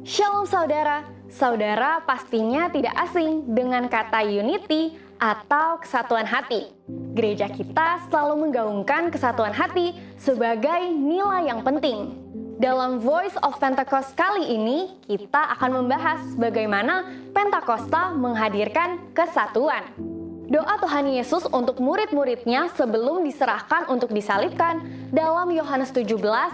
Shalom saudara, saudara pastinya tidak asing dengan kata unity atau kesatuan hati. Gereja kita selalu menggaungkan kesatuan hati sebagai nilai yang penting. Dalam Voice of Pentecost kali ini, kita akan membahas bagaimana Pentakosta menghadirkan kesatuan. Doa Tuhan Yesus untuk murid-muridnya sebelum diserahkan untuk disalibkan dalam Yohanes 17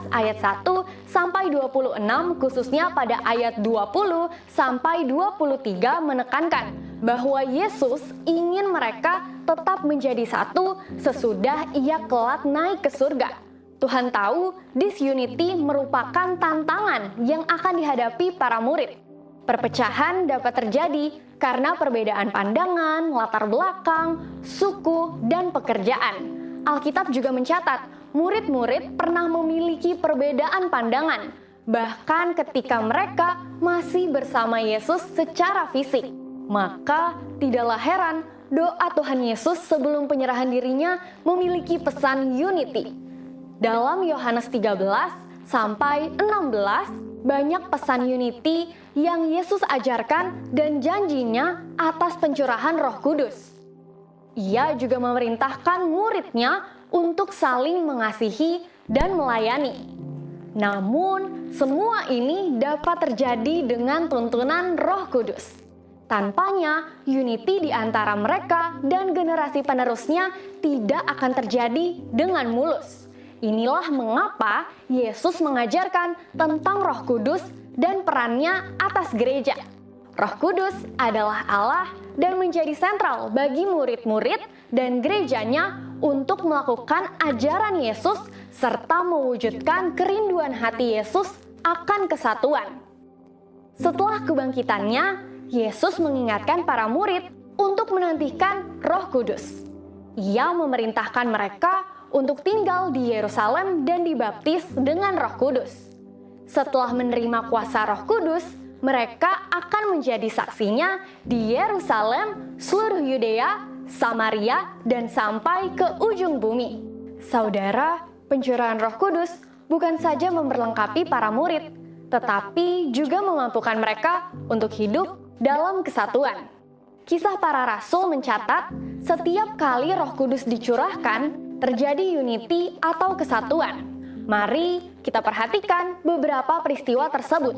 ayat 1 sampai 26 khususnya pada ayat 20 sampai 23 menekankan bahwa Yesus ingin mereka tetap menjadi satu sesudah ia kelak naik ke surga. Tuhan tahu disunity merupakan tantangan yang akan dihadapi para murid. Perpecahan dapat terjadi karena perbedaan pandangan, latar belakang, suku, dan pekerjaan. Alkitab juga mencatat, murid-murid pernah memiliki perbedaan pandangan, bahkan ketika mereka masih bersama Yesus secara fisik. Maka tidaklah heran doa Tuhan Yesus sebelum penyerahan dirinya memiliki pesan unity. Dalam Yohanes 13 sampai 16, banyak pesan unity yang Yesus ajarkan dan janjinya atas pencurahan Roh Kudus. Ia juga memerintahkan muridnya untuk saling mengasihi dan melayani. Namun, semua ini dapat terjadi dengan tuntunan Roh Kudus. Tanpanya, unity di antara mereka dan generasi penerusnya tidak akan terjadi dengan mulus. Inilah mengapa Yesus mengajarkan tentang Roh Kudus dan perannya atas gereja. Roh Kudus adalah Allah dan menjadi sentral bagi murid-murid dan gerejanya untuk melakukan ajaran Yesus serta mewujudkan kerinduan hati Yesus akan kesatuan. Setelah kebangkitannya, Yesus mengingatkan para murid untuk menantikan Roh Kudus. Ia memerintahkan mereka untuk tinggal di Yerusalem dan dibaptis dengan Roh Kudus. Setelah menerima kuasa Roh Kudus, mereka akan menjadi saksinya di Yerusalem, seluruh Yudea, Samaria, dan sampai ke ujung bumi. Saudara, pencurahan Roh Kudus bukan saja memperlengkapi para murid, tetapi juga memampukan mereka untuk hidup dalam kesatuan. Kisah Para Rasul mencatat, setiap kali Roh Kudus dicurahkan, terjadi unity atau kesatuan. Mari kita perhatikan beberapa peristiwa tersebut.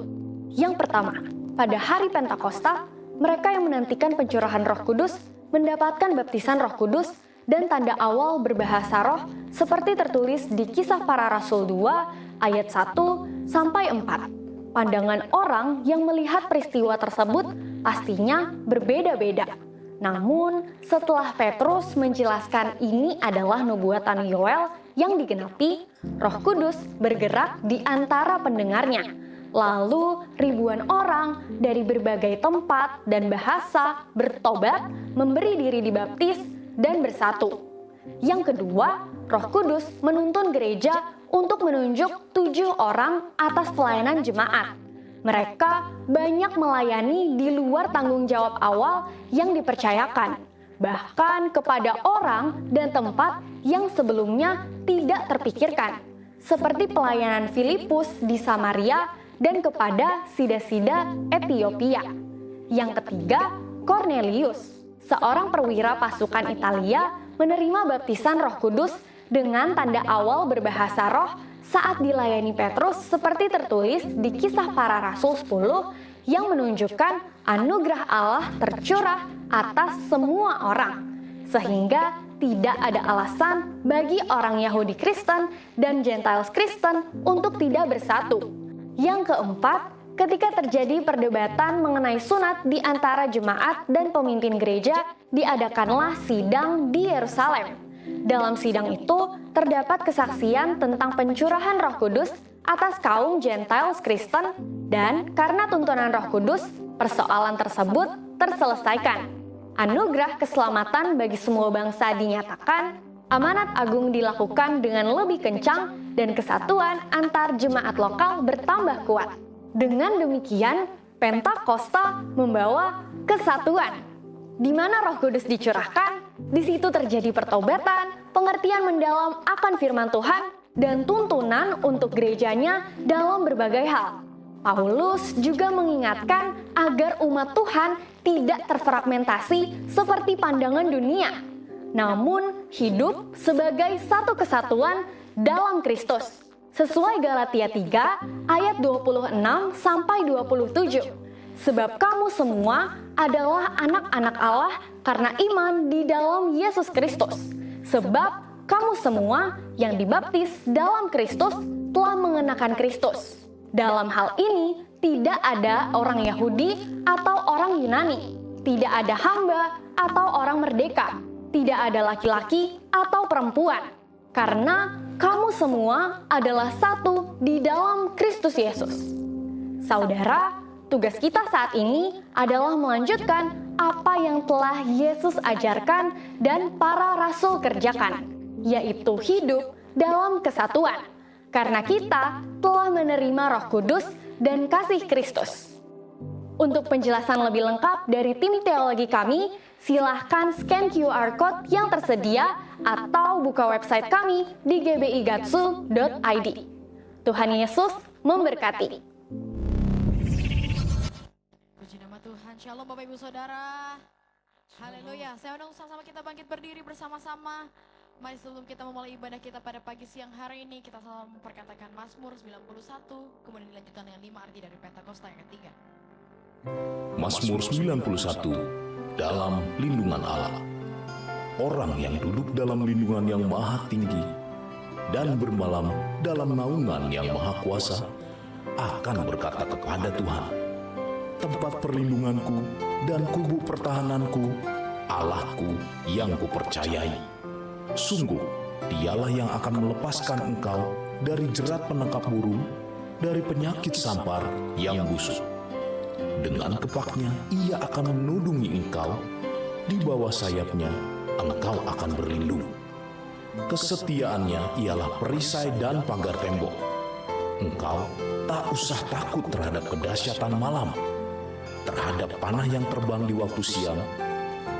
Yang pertama, pada hari Pentakosta, mereka yang menantikan pencurahan Roh Kudus mendapatkan baptisan Roh Kudus dan tanda awal berbahasa roh seperti tertulis di Kisah Para Rasul 2 ayat 1 sampai 4. Pandangan orang yang melihat peristiwa tersebut pastinya berbeda-beda. Namun, setelah Petrus menjelaskan ini adalah nubuatan Yoel yang digenapi, Roh Kudus bergerak di antara pendengarnya. Lalu, ribuan orang dari berbagai tempat dan bahasa bertobat, memberi diri dibaptis, dan bersatu. Yang kedua, Roh Kudus menuntun gereja untuk menunjuk 7 orang atas pelayanan jemaat. Mereka banyak melayani di luar tanggung jawab awal yang dipercayakan, bahkan kepada orang dan tempat yang sebelumnya tidak terpikirkan, seperti pelayanan Filipus di Samaria dan kepada sida-sida Ethiopia. Yang ketiga, Cornelius, seorang perwira pasukan Italia, menerima baptisan Roh Kudus dengan tanda awal berbahasa roh saat dilayani Petrus seperti tertulis di Kisah Para Rasul 10 yang menunjukkan anugerah Allah tercurah atas semua orang, sehingga tidak ada alasan bagi orang Yahudi Kristen dan Gentiles Kristen untuk tidak bersatu. Yang keempat, ketika terjadi perdebatan mengenai sunat di antara jemaat dan pemimpin gereja, diadakanlah sidang di Yerusalem. Dalam sidang itu, terdapat kesaksian tentang pencurahan Roh Kudus atas kaum Gentiles Kristen, dan karena tuntunan Roh Kudus, persoalan tersebut terselesaikan. Anugerah keselamatan bagi semua bangsa dinyatakan, amanat agung dilakukan dengan lebih kencang, dan kesatuan antar jemaat lokal bertambah kuat. Dengan demikian, Pentakosta membawa kesatuan. Di mana Roh Kudus dicurahkan, di situ terjadi pertobatan, pengertian mendalam akan firman Tuhan, dan tuntunan untuk gerejanya dalam berbagai hal. Paulus juga mengingatkan agar umat Tuhan tidak terfragmentasi seperti pandangan dunia, namun hidup sebagai satu kesatuan dalam Kristus. Sesuai Galatia 3 ayat 26 sampai 27. Sebab kamu semua adalah anak-anak Allah karena iman di dalam Yesus Kristus. Sebab kamu semua yang dibaptis dalam Kristus telah mengenakan Kristus. Dalam hal ini, tidak ada orang Yahudi atau orang Yunani, tidak ada hamba atau orang merdeka, tidak ada laki-laki atau perempuan, karena kamu semua adalah satu di dalam Kristus Yesus. Saudara, tugas kita saat ini adalah melanjutkan apa yang telah Yesus ajarkan dan para rasul kerjakan, yaitu hidup dalam kesatuan. Karena kita telah menerima Roh Kudus dan kasih Kristus. Untuk penjelasan lebih lengkap dari tim teologi kami, silahkan scan QR Code yang tersedia atau buka website kami di gbigatsu.id. Tuhan Yesus memberkati. Puji nama Tuhan. Shalom Bapak Ibu Saudara. Haleluya. Saya undang sama-sama kita bangkit berdiri bersama-sama. Mari sebelum kita memulai ibadah kita pada pagi siang hari ini, kita selalu memperkatakan Mazmur 91, kemudian dilanjutkan dengan 5 arti dari Pentakosta yang ketiga. Mazmur 91, dalam lindungan Allah. Orang yang duduk dalam lindungan yang maha tinggi dan bermalam dalam naungan yang maha kuasa akan berkata kepada Tuhan, tempat perlindunganku dan kubu pertahananku, Allahku yang kupercayai. Sungguh, dialah yang akan melepaskan engkau dari jerat penangkap burung, dari penyakit sampar yang busuk. Dengan kepaknya ia akan menudungi engkau, di bawah sayapnya engkau akan berlindung. Kesetiaannya ialah perisai dan pagar tembok. Engkau tak usah takut terhadap kedahsyatan malam, terhadap panah yang terbang di waktu siang,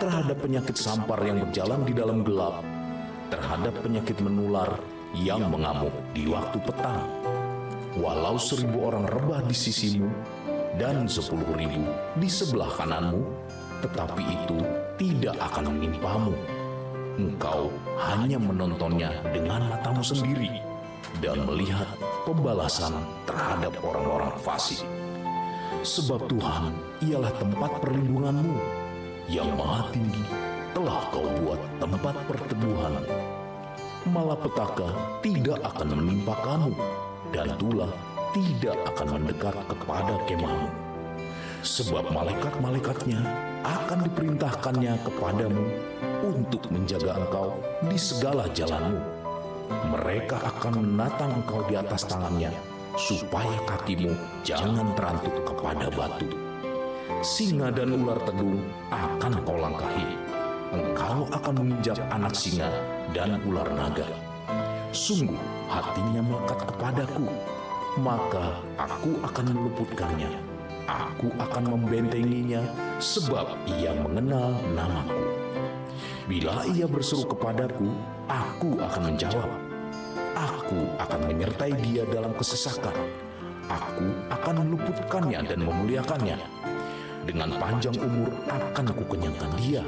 terhadap penyakit sampar yang berjalan di dalam gelap, terhadap penyakit menular yang mengamuk di waktu petang. Walau 1.000 orang rebah di sisimu dan 10.000 di sebelah kananmu, tetapi itu tidak akan menimpamu. Engkau hanya menontonnya dengan matamu sendiri dan melihat pembalasan terhadap orang-orang fasik. Sebab Tuhan ialah tempat perlindunganmu, yang maha tinggi telah kau buat tempat perteduhan. Malapetaka tidak akan menimpa kamu, dan tulah tidak akan mendekat kepada kemahmu. Sebab malaikat-malaikatnya akan diperintahkannya kepadamu untuk menjaga engkau di segala jalanmu. Mereka akan menatang engkau di atas tangannya, supaya kakimu jangan terantuk kepada batu. Singa dan ular tegung akan kau langkahi. Engkau akan menginjak anak singa dan ular naga. Sungguh hatinya melekat kepadaku, maka aku akan meluputkannya. Aku akan membentenginya, sebab ia mengenal namaku. Bila ia berseru kepadaku, aku akan menjawab. Aku akan menyertai dia dalam kesesakan. Aku akan meluputkannya dan memuliakannya. Dengan panjang umur akan kukenyangkan dia,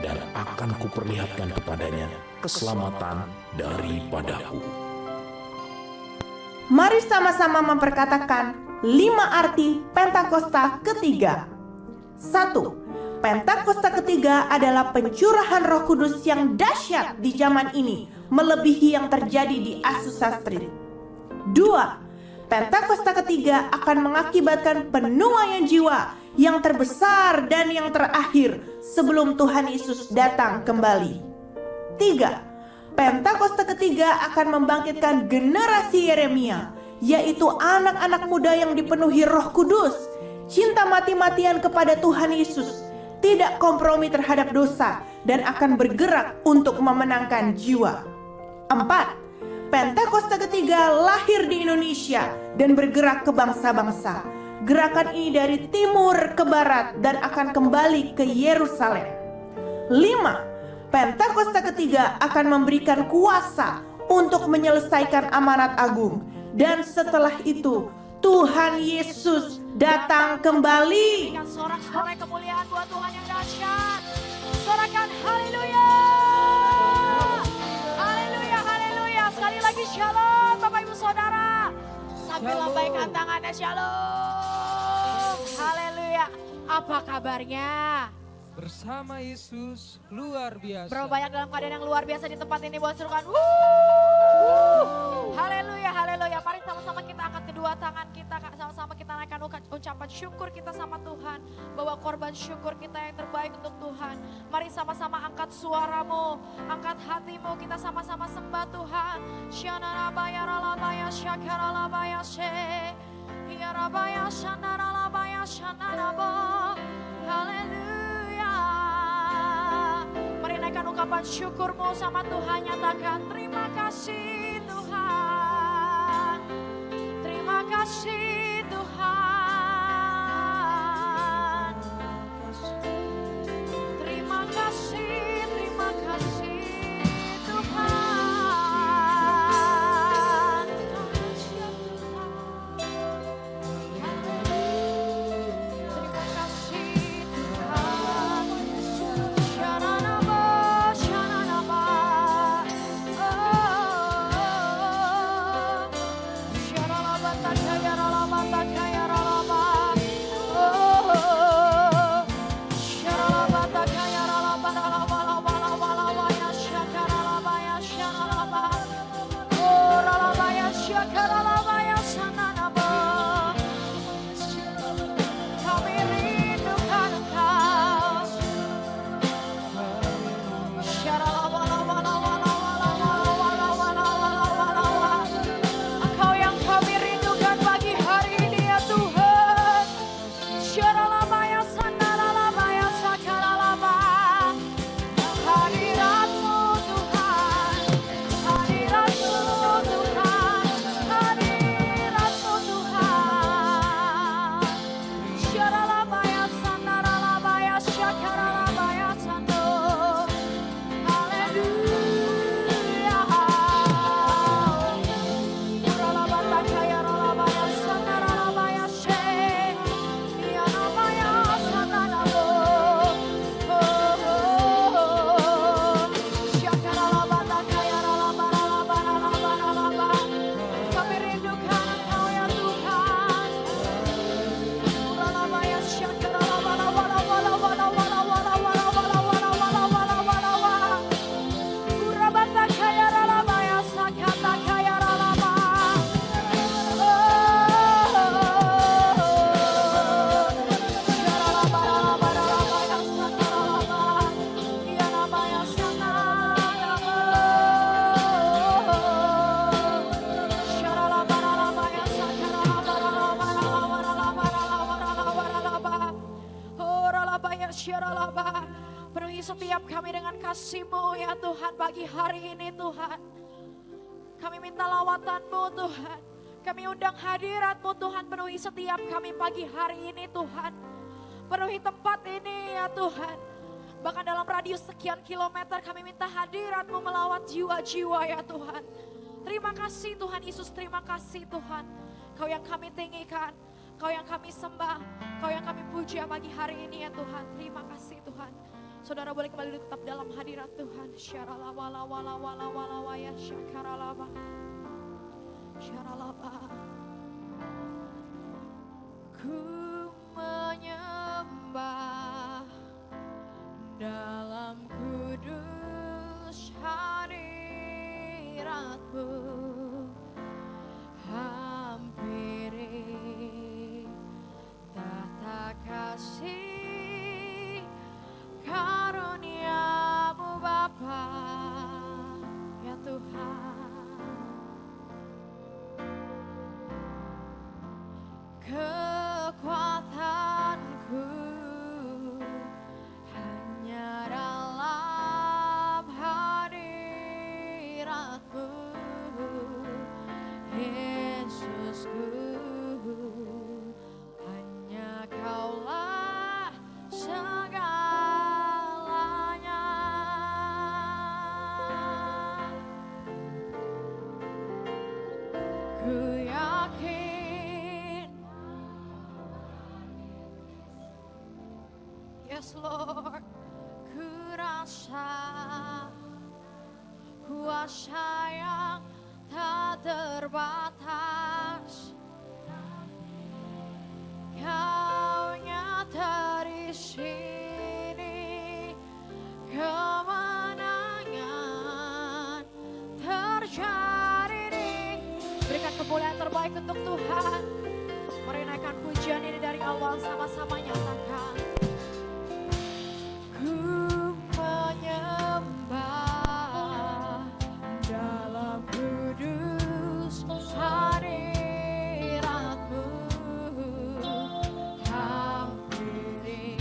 dan akan kuperlihatkan kepadanya keselamatan daripadaku. Mari sama-sama memperkatakan 5 arti Pentakosta ketiga. 1. Pentakosta ketiga adalah pencurahan Roh Kudus yang dahsyat di zaman ini, melebihi yang terjadi di Azusa Street. 2. Pentakosta ketiga akan mengakibatkan penuaian jiwa yang terbesar dan yang terakhir sebelum Tuhan Yesus datang kembali. 3. Pentakosta ketiga akan membangkitkan generasi Yeremia, yaitu anak-anak muda yang dipenuhi Roh Kudus, cinta mati-matian kepada Tuhan Yesus, tidak kompromi terhadap dosa, dan akan bergerak untuk memenangkan jiwa. 4. Pentakosta ketiga lahir di Indonesia dan bergerak ke bangsa-bangsa. Gerakan ini dari timur ke barat dan akan kembali ke Yerusalem. 5. Pentakosta ketiga akan memberikan kuasa untuk menyelesaikan amanat agung. Dan setelah itu, Tuhan Yesus datang kembali. Berikan sorak-sorai kemuliaan buat Tuhan yang dahsyat. Sorakan haleluya. Haleluya, haleluya. Sekali lagi shalom Bapak Ibu Saudara. Sambil lambaikan tangannya shalom. Haleluya. Apa kabarnya? Bersama Yesus luar biasa. Berapa banyak dalam keadaan yang luar biasa di tempat ini, buat serukan. Haleluya, haleluya. Mari sama-sama kita angkat kedua tangan kita, sama-sama kita naikkan ucapan syukur kita sama Tuhan. Bawa korban syukur kita yang terbaik untuk Tuhan. Mari sama-sama angkat suaramu, angkat hatimu, kita sama-sama sembah Tuhan. Shanarabaya ralabaya syakaralabaya she. Yarabaya shanaralabaya shanarabo. Haleluya. Mari naikkan ungkapan syukurmu sama Tuhan, nyatakan terima kasih Tuhan. Terima kasih Tuhan. Terima kasih Tuhan. Terima kasih Tuhan. Syaranaba, syaranaba. Syaralaba, takaya, ralaba, takaya, ralaba. Syaralaba, takaya, ralaba, ralaba, ralaba, ralaba, ralaba, ya syakaralaba, ya syaralaba. Ralaba, ya syakaralaba, ya sananaba. Kami rindukan Engkau. Engkau yang kami rindukan pagi hari ini ya Tuhan. Syaralabaya sanaralabaya sakaralaba. Hadirat-Mu Tuhan, hadirat-Mu Tuhan, hadirat-Mu Tuhan. Syaralabaya sanaralabaya sakaralabaya sando. Haleluya. Uralabata kaya ralabaya sanaralabaya she. Yanabaya sanarabo. Syakaralabata kaya ralaba, ralaba, ralaba, ralaba. Kami rindukan Engkau ya Tuhan. Uralabaya syakaralaba, ralaba, ralaba, ralaba, ralaba, ralaba, ralaba, ralaba, ralaba, ralaba, ralaba. Urabata kaya ralaba ya sakata kaya ralaba. Syaralaba ralaba ralaba ya sakaralaba. Ya ralaba ya sanaraba. Syaralaba ralaba ya sakaralaba ralaba ralaba ralaba ralaba ralaba ralaba. Oh ralaba ya syaralaba. Penuhi setiap kami dengan kasih-Mu ya Tuhan pagi hari ini Tuhan. Kami minta lawatan-Mu Tuhan. Kami undang hadirat-Mu Tuhan, penuhi setiap kami pagi hari ini Tuhan. Penuhi tempat ini ya Tuhan. Bahkan dalam radius sekian kilometer kami minta hadirat-Mu melawat jiwa-jiwa ya Tuhan. Terima kasih Tuhan Yesus, terima kasih Tuhan. Kau yang kami tinggikan, Kau yang kami sembah, Kau yang kami puja pagi hari ini ya Tuhan. Terima kasih Tuhan. Saudara boleh kembali tetap dalam hadirat Tuhan. Syaralaba lawala wala wala waya syakaralaba. Syaralaba. Ku menyembah dalam kudus hadirat-Mu. Hampiri tata kasih karunia-Mu Bapa ya Tuhan. Lord. Ku rasa kuasa yang tak terbatas, Kau nyata di sini, kemenangan terjadi di. Berikan kemuliaan terbaik untuk Tuhan. Mari naikkan pujian ini dari awal, sama-sama nyatakan. Ku menyembah dalam kudus hadirat-Mu, hampiri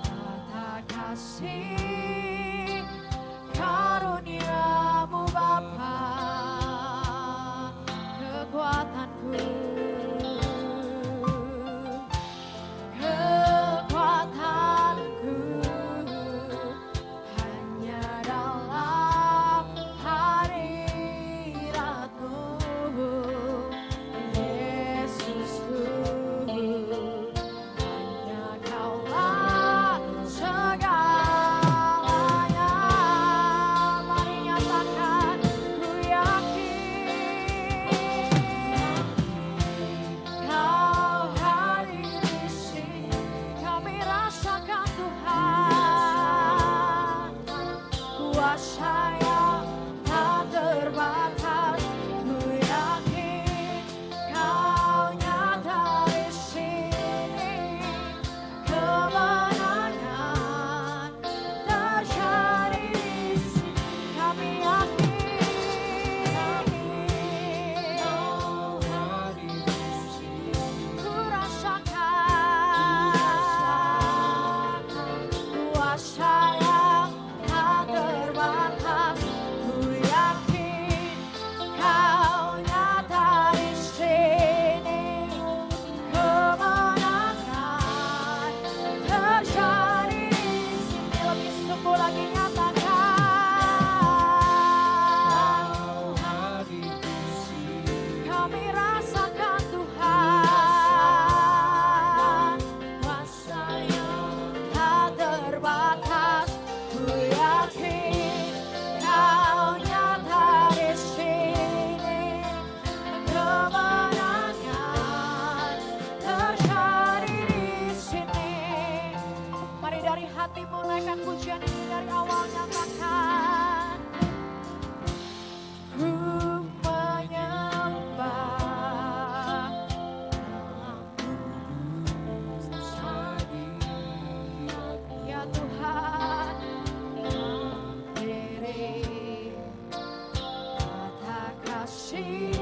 mata kasih karunia-Mu Bapa, kekuatanku, kekuatanku hanya dalam hadirat-Mu, Yesusku. Hanya Kaulah segalanya. Mari nyatakan, ku yakin Kau hadir di sini. Kami rasakan Tuhan, kuasa yang tak terbatas. Ku yakin Kau nyata di sini, kemenangan terjadi di sini. Kami yakin Kau hadir di sini. Ku rasakan kuasa yang tak terbatas. Ku yakin Kau nyata di sini, kemenangan terjadi di sini. Lebih sungguh lagi nyatakan, kami rasakan Tuhan, kuasa yang tak terbatas. Ku yakin Kau nyata di sini, kemenangan terjadi di sini. Mari dari hati mulaikan pujian ini dari awal, nyatakan. Ku menyembah ya Tuhan, diri mata kasih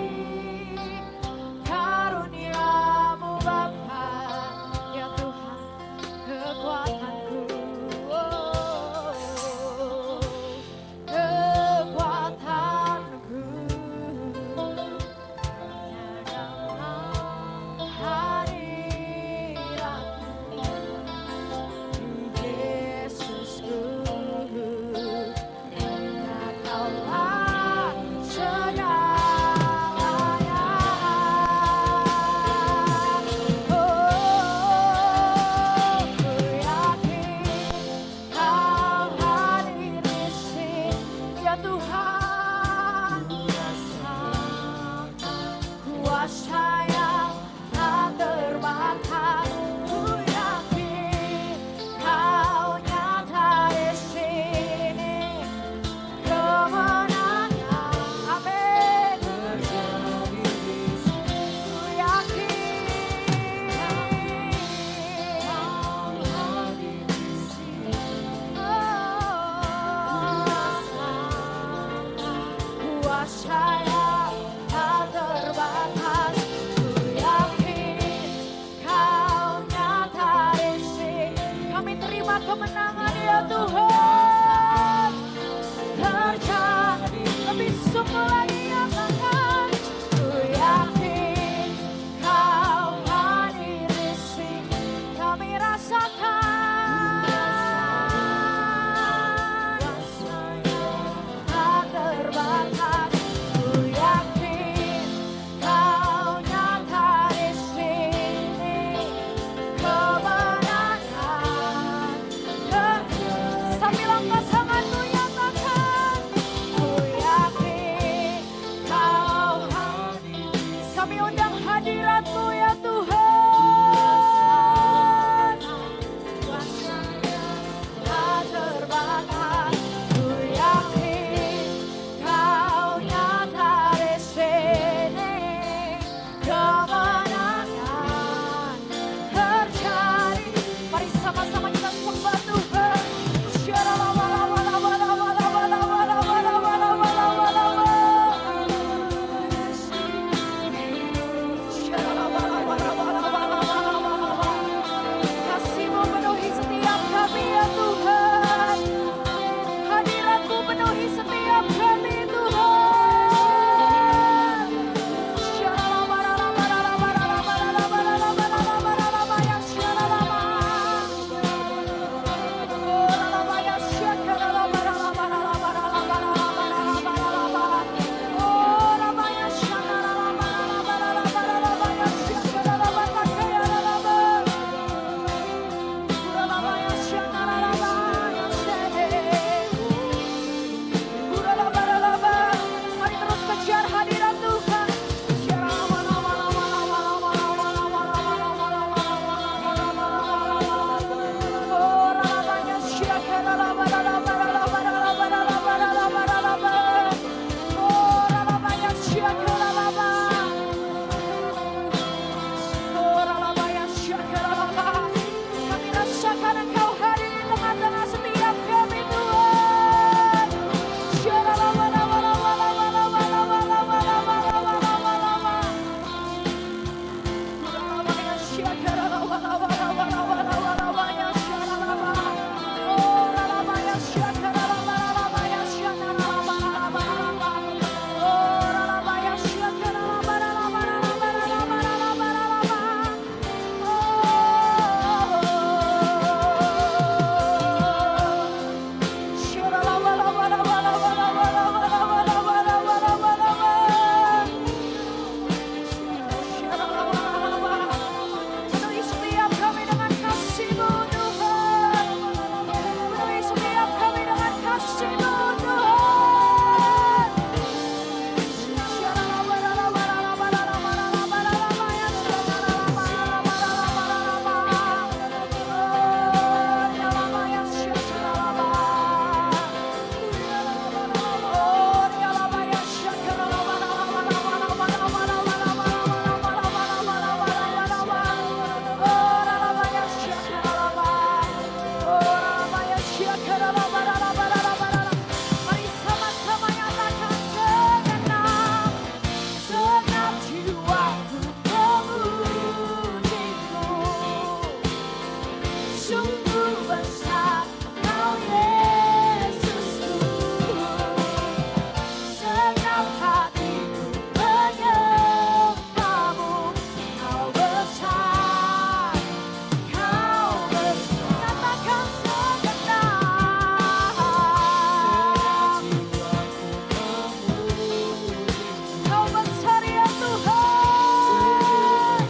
karunia-Mu Bapa, ya Tuhan, kekuatanku, kekuatanku hanya dalam hadirat-Mu, Yesusku. Hanya Kaulah segalanya. Ku yakin Kau hadir di sini, ya Tuhan. Kuasa yang tak terbatas. Ku yakin Kau nyata di sini, kemenangan, amin, terjadi di sini. Ku yakin Kau hadir di sini, kuasa yang tak terbatas. Ku Kami undang hadirat-Mu ya Tuhan. Tak terbatas, ku yakin Kau nyata di sini. Kemenangan terjadi. Mari sama-sama kita sembah Tuhan. Kasih-Mu penuhi setiap kami ya Tuhan. Hadirat-Mu penuhi setiap kami Tuhan. Mari terus kejar hadirat Tuhan. Kami rasakan Engkau hadir di tengah-tengah setiap kami Tuhan. Penuhi setiap kami dengan kasih-Mu Tuhan. Penuhi setiap kami dengan kasih-Mu Tuhan. Mari sama-sama nyatakan segenap jiwaku memujimu. Sungguh besar Kau Yesusku. Segenap hatiku menyembah-Mu. Kau besar, Kau besar. Nyatakan segenap. Kau besar ya Tuhan.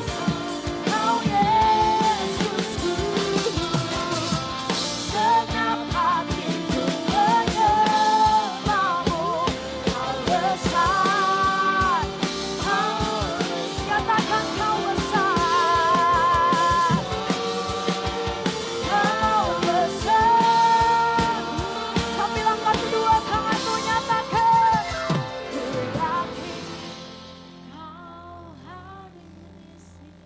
Kau Yesusku. Segenap hatiku menyembah-Mu. Kau besar. Nyatakan Kau besar. Kau besar. Sambil angkat kedua tanganmu nyatakan. Ku yakin Kau hadir di sini.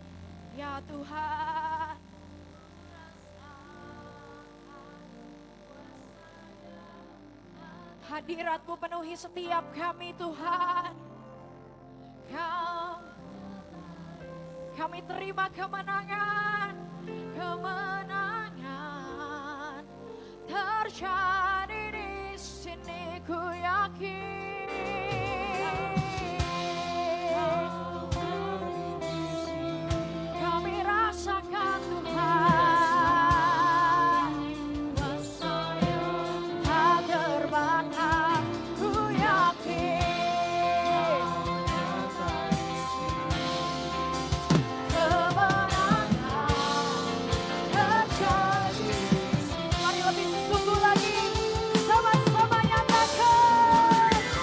Ya Tuhan. Hadirat-Mu penuhi setiap kami Tuhan. Kami terima kemenangan. Kemenangan terjadi di sini, ku yakin. Kami rasakan Tuhan. Tak terbatas, ku yakin. Kemenangan terjadi. Mari lebih sungguh lagi, sama-sama nyatakan.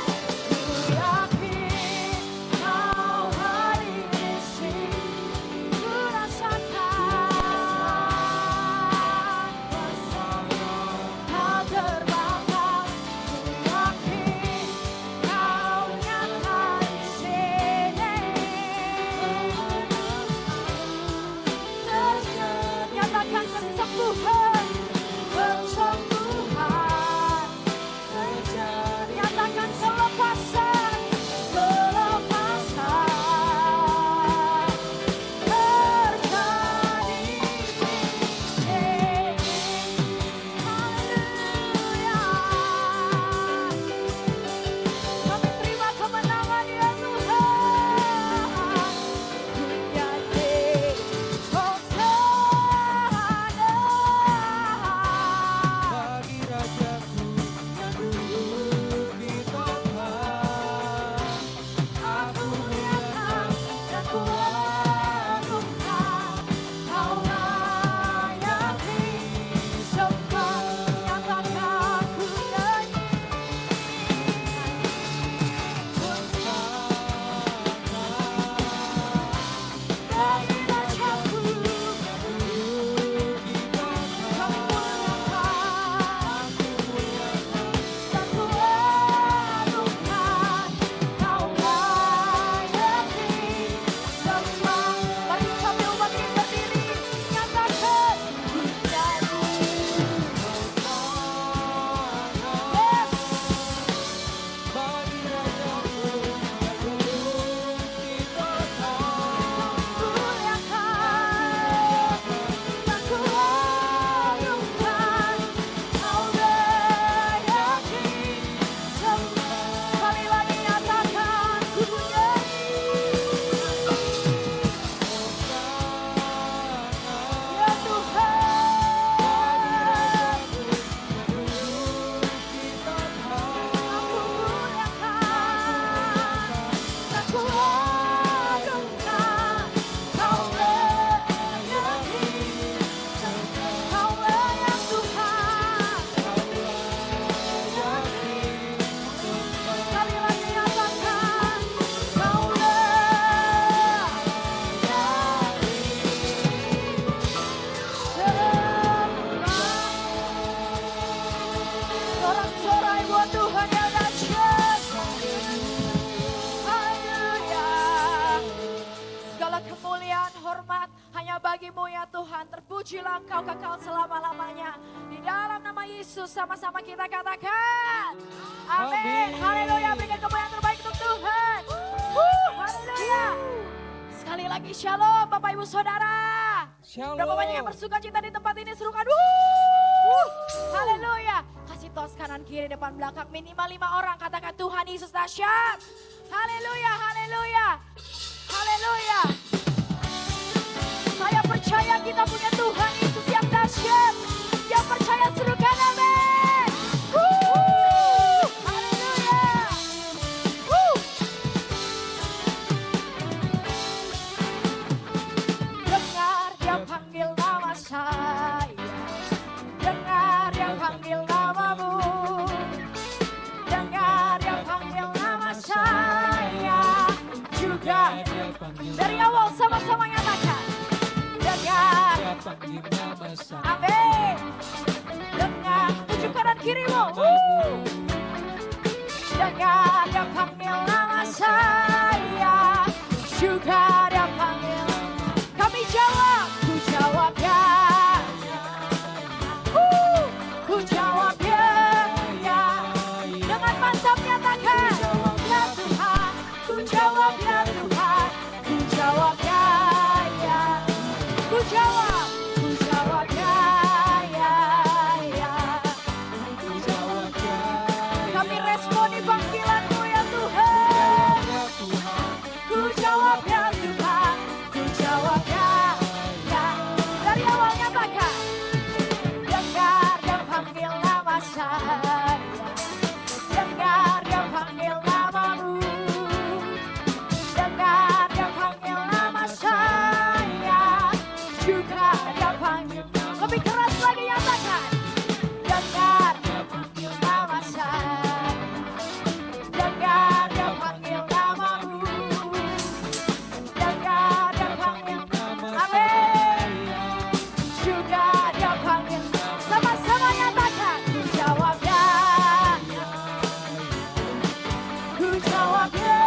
kemuliaan, hormat hanya bagimu ya Tuhan. Terpujilah Engkau kekal selama-lamanya. Di dalam nama Yesus sama-sama kita katakan. Amin. Haleluya. Berikan kemuliaan terbaik untuk Tuhan. Haleluya. Sekali lagi shalom Bapak Ibu Saudara. Shalom. Berapa banyak yang bersuka cita di tempat ini, serukan. Haleluya. Kasih tos kanan kiri depan belakang minimal 5 orang. Katakan Tuhan Yesus dahsyat. Haleluya, haleluya. Haleluya. Saya percaya kita punya Tuhan Yesus yang dahsyat. Yang percaya serukan amin. Haleluya. Dengar dia panggil nama saya. Dengar dia panggil namamu. Dengar dia panggil nama saya. Juga dari awal sama-sama nyatakan. Dengar. Amin. Dengar. Tuju kanan kirimu. Dengar dia panggil nama saya. Juga dia panggil. Kami jawab. Ku jawab ya. Ku jawab ya. Dengan mantap nyatakan. Ya Tuhan. Ku jawab ya Tuhan. Ku jawab ya. Ku jawab ya, Kami responi panggilan-Mu ya Tuhan. Ku jawab ya Tuhan, ku jawab ya. Dari awal nyatakan, dengar dia panggil nama saya, dengar dia panggil namamu, dengar dia panggil nama saya. Juga dia panggil. Lebih keras lagi nyatakan. Dengar dia panggil nama saya. Dengar dia panggil namamu. Dengar dia panggil. Amin. Juga dia panggil. Sama-sama nyatakan. Ku jawab ya. Ku jawab ya.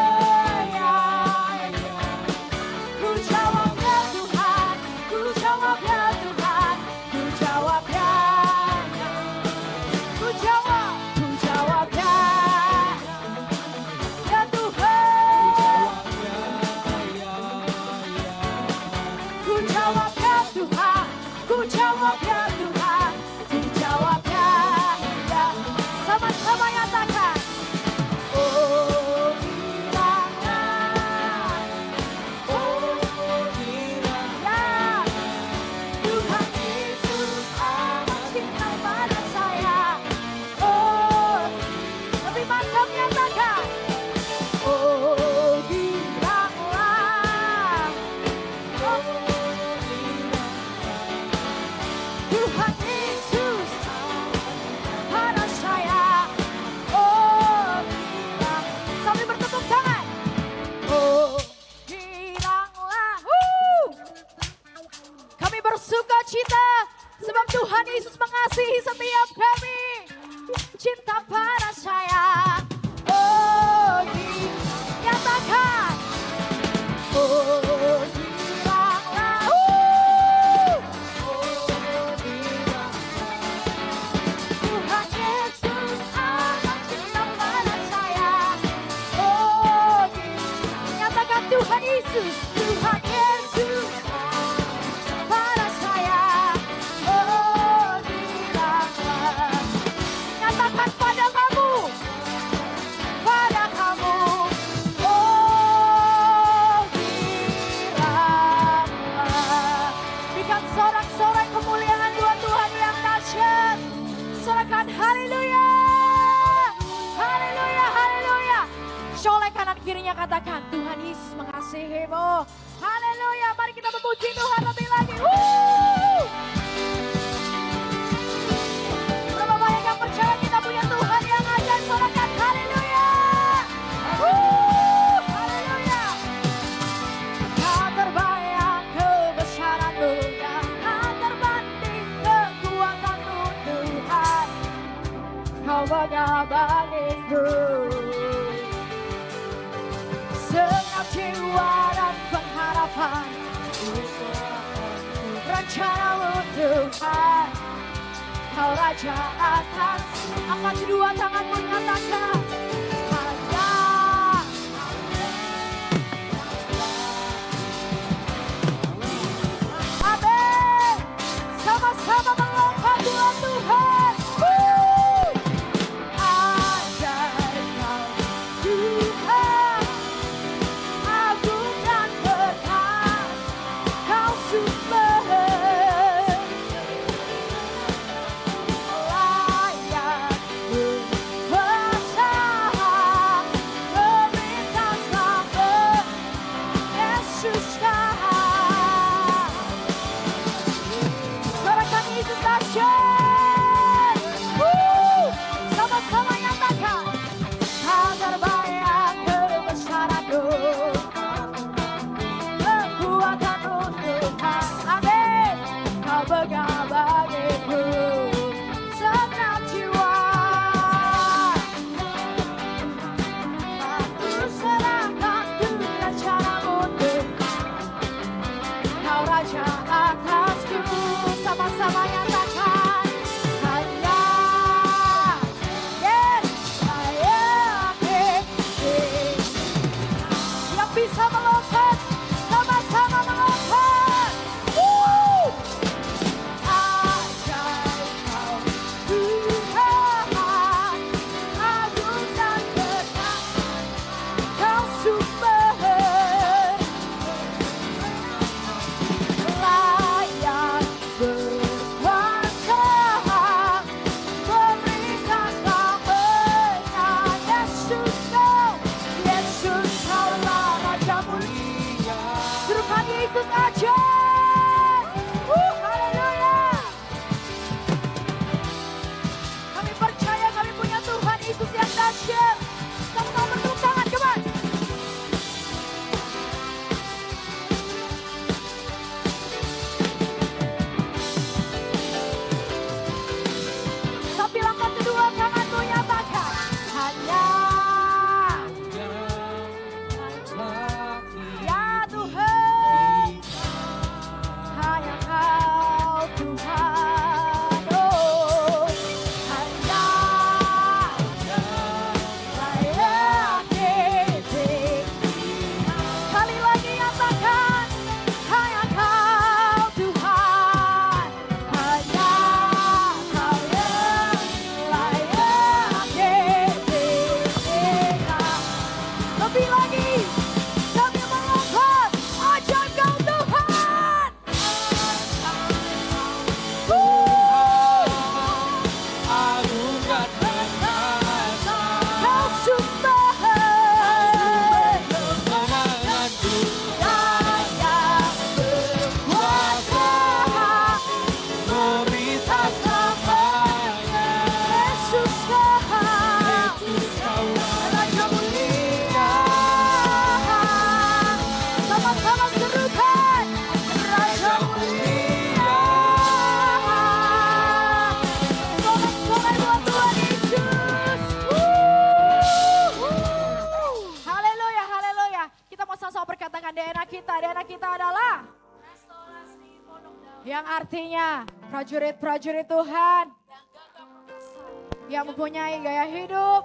Ku jawab ya Tuhan. Ku jawab ya Tuhan, ku jawab ya. Ku jawab ya. Ya Tuhan. Ku jawab ya Tuhan, ku jawab ya Tuhan, ku jawab ya. Sama-sama nyatakan. Oh bilanglah, oh bilanglah. Tuhan Yesus amat cinta pada saya. Oh, lebih mantap nyatakan. Oh, bilanglah. Oh, Tuhan Yesus pada saya. Oh, bilang. Sambil bertepuk tangan. Oh, bilanglah. Kami bersuka cita sebab Tuhan Yesus mengasihi setiap kami. Cinta pada saya. Oh, dinyatakan. Oh, bilanglah. Tuhan Yesus amat cinta pada saya. Oh, dinyatakan Tuhan Yesus. Tuhan Yesus pada saya. Oh, bilanglah. Nyatakan pada kamu. Pada kamu. Oh, bilanglah. Berikan sorak-sorai kemuliaan buat Tuhan yang dahsyat. Sorakan haleluya. Haleluya, haleluya. Soleh kanan kirinya katakan Tuhan Yesus mengasihimu. Haleluya. Mari kita memuji Tuhan lebih lagi. Berapa banyak yang percaya kita punya Tuhan yang ajaib. Sorakan haleluya. Haleluya. Tak terbayang kebesaran-Mu, tak terbanding kekuatan-Mu Tuhan. Kau mengabadiku. Segenap jiwa dan pengharapan rencanamu Tuhan. Kau Raja atas. Angkat kedua tanganmu nyatakan. Hanya amin. Sama-sama melompat buat Tuhan. Ajaib kau Tuhan, agung dan perkasa, kau sumber layak berkuasa, pemerintah selamat, Yesus Tuhan. Sorakan Yesus dahsyat. Sama-sama nyatakan. Kau terbayang kebesaran-Mu, kekuatan-Mu Tuhan. Amin. Kau pegang bagiku segenap jiwa. Aku serahkan tuh rencana-Mu Tuhan. Kau Raja atasku. Sama-sama nyatakan. Hanya yes, saya yakin. Yang bisa melompat, sama-sama melompat. Ajaib kau Tuhan, agung dan perkasa, kau sumber layak berkuasa, pemerintah selamanya. Yesus kau, Yesus kaulah Raja mulia. Serukan Yesus aja. Haleluya. Kami percaya kami punya Tuhan Yesus yang dahsyat. Sama-sama bertepuk tangan, come on. Sambil angkat kedua tanganmu nyatakan. Hanya ya Tuhan, hanya Kau Tuhan. Oh, hanya layak hidup. Sekali lagi nyatakan. Hanya Kau Tuhan, hanya Kau yang layak hidup. Lebih lagi sambil melompat. Ajaib Kau Tuhan. Agung dan perkasa, Kau sumber kemenanganku, layak berkuasa, pemerintah selamanya. Yesus Tuhan, Yesus kaulah Raja mulia. Sama-sama serukan. Raja mulia. Sorak-sorai buat Tuhan Yesus. Haleluya, haleluya. Kita mau sama-sama perkatakan DNA kita. DNA kita adalah yang artinya prajurit-prajurit Tuhan yang mempunyai gaya hidup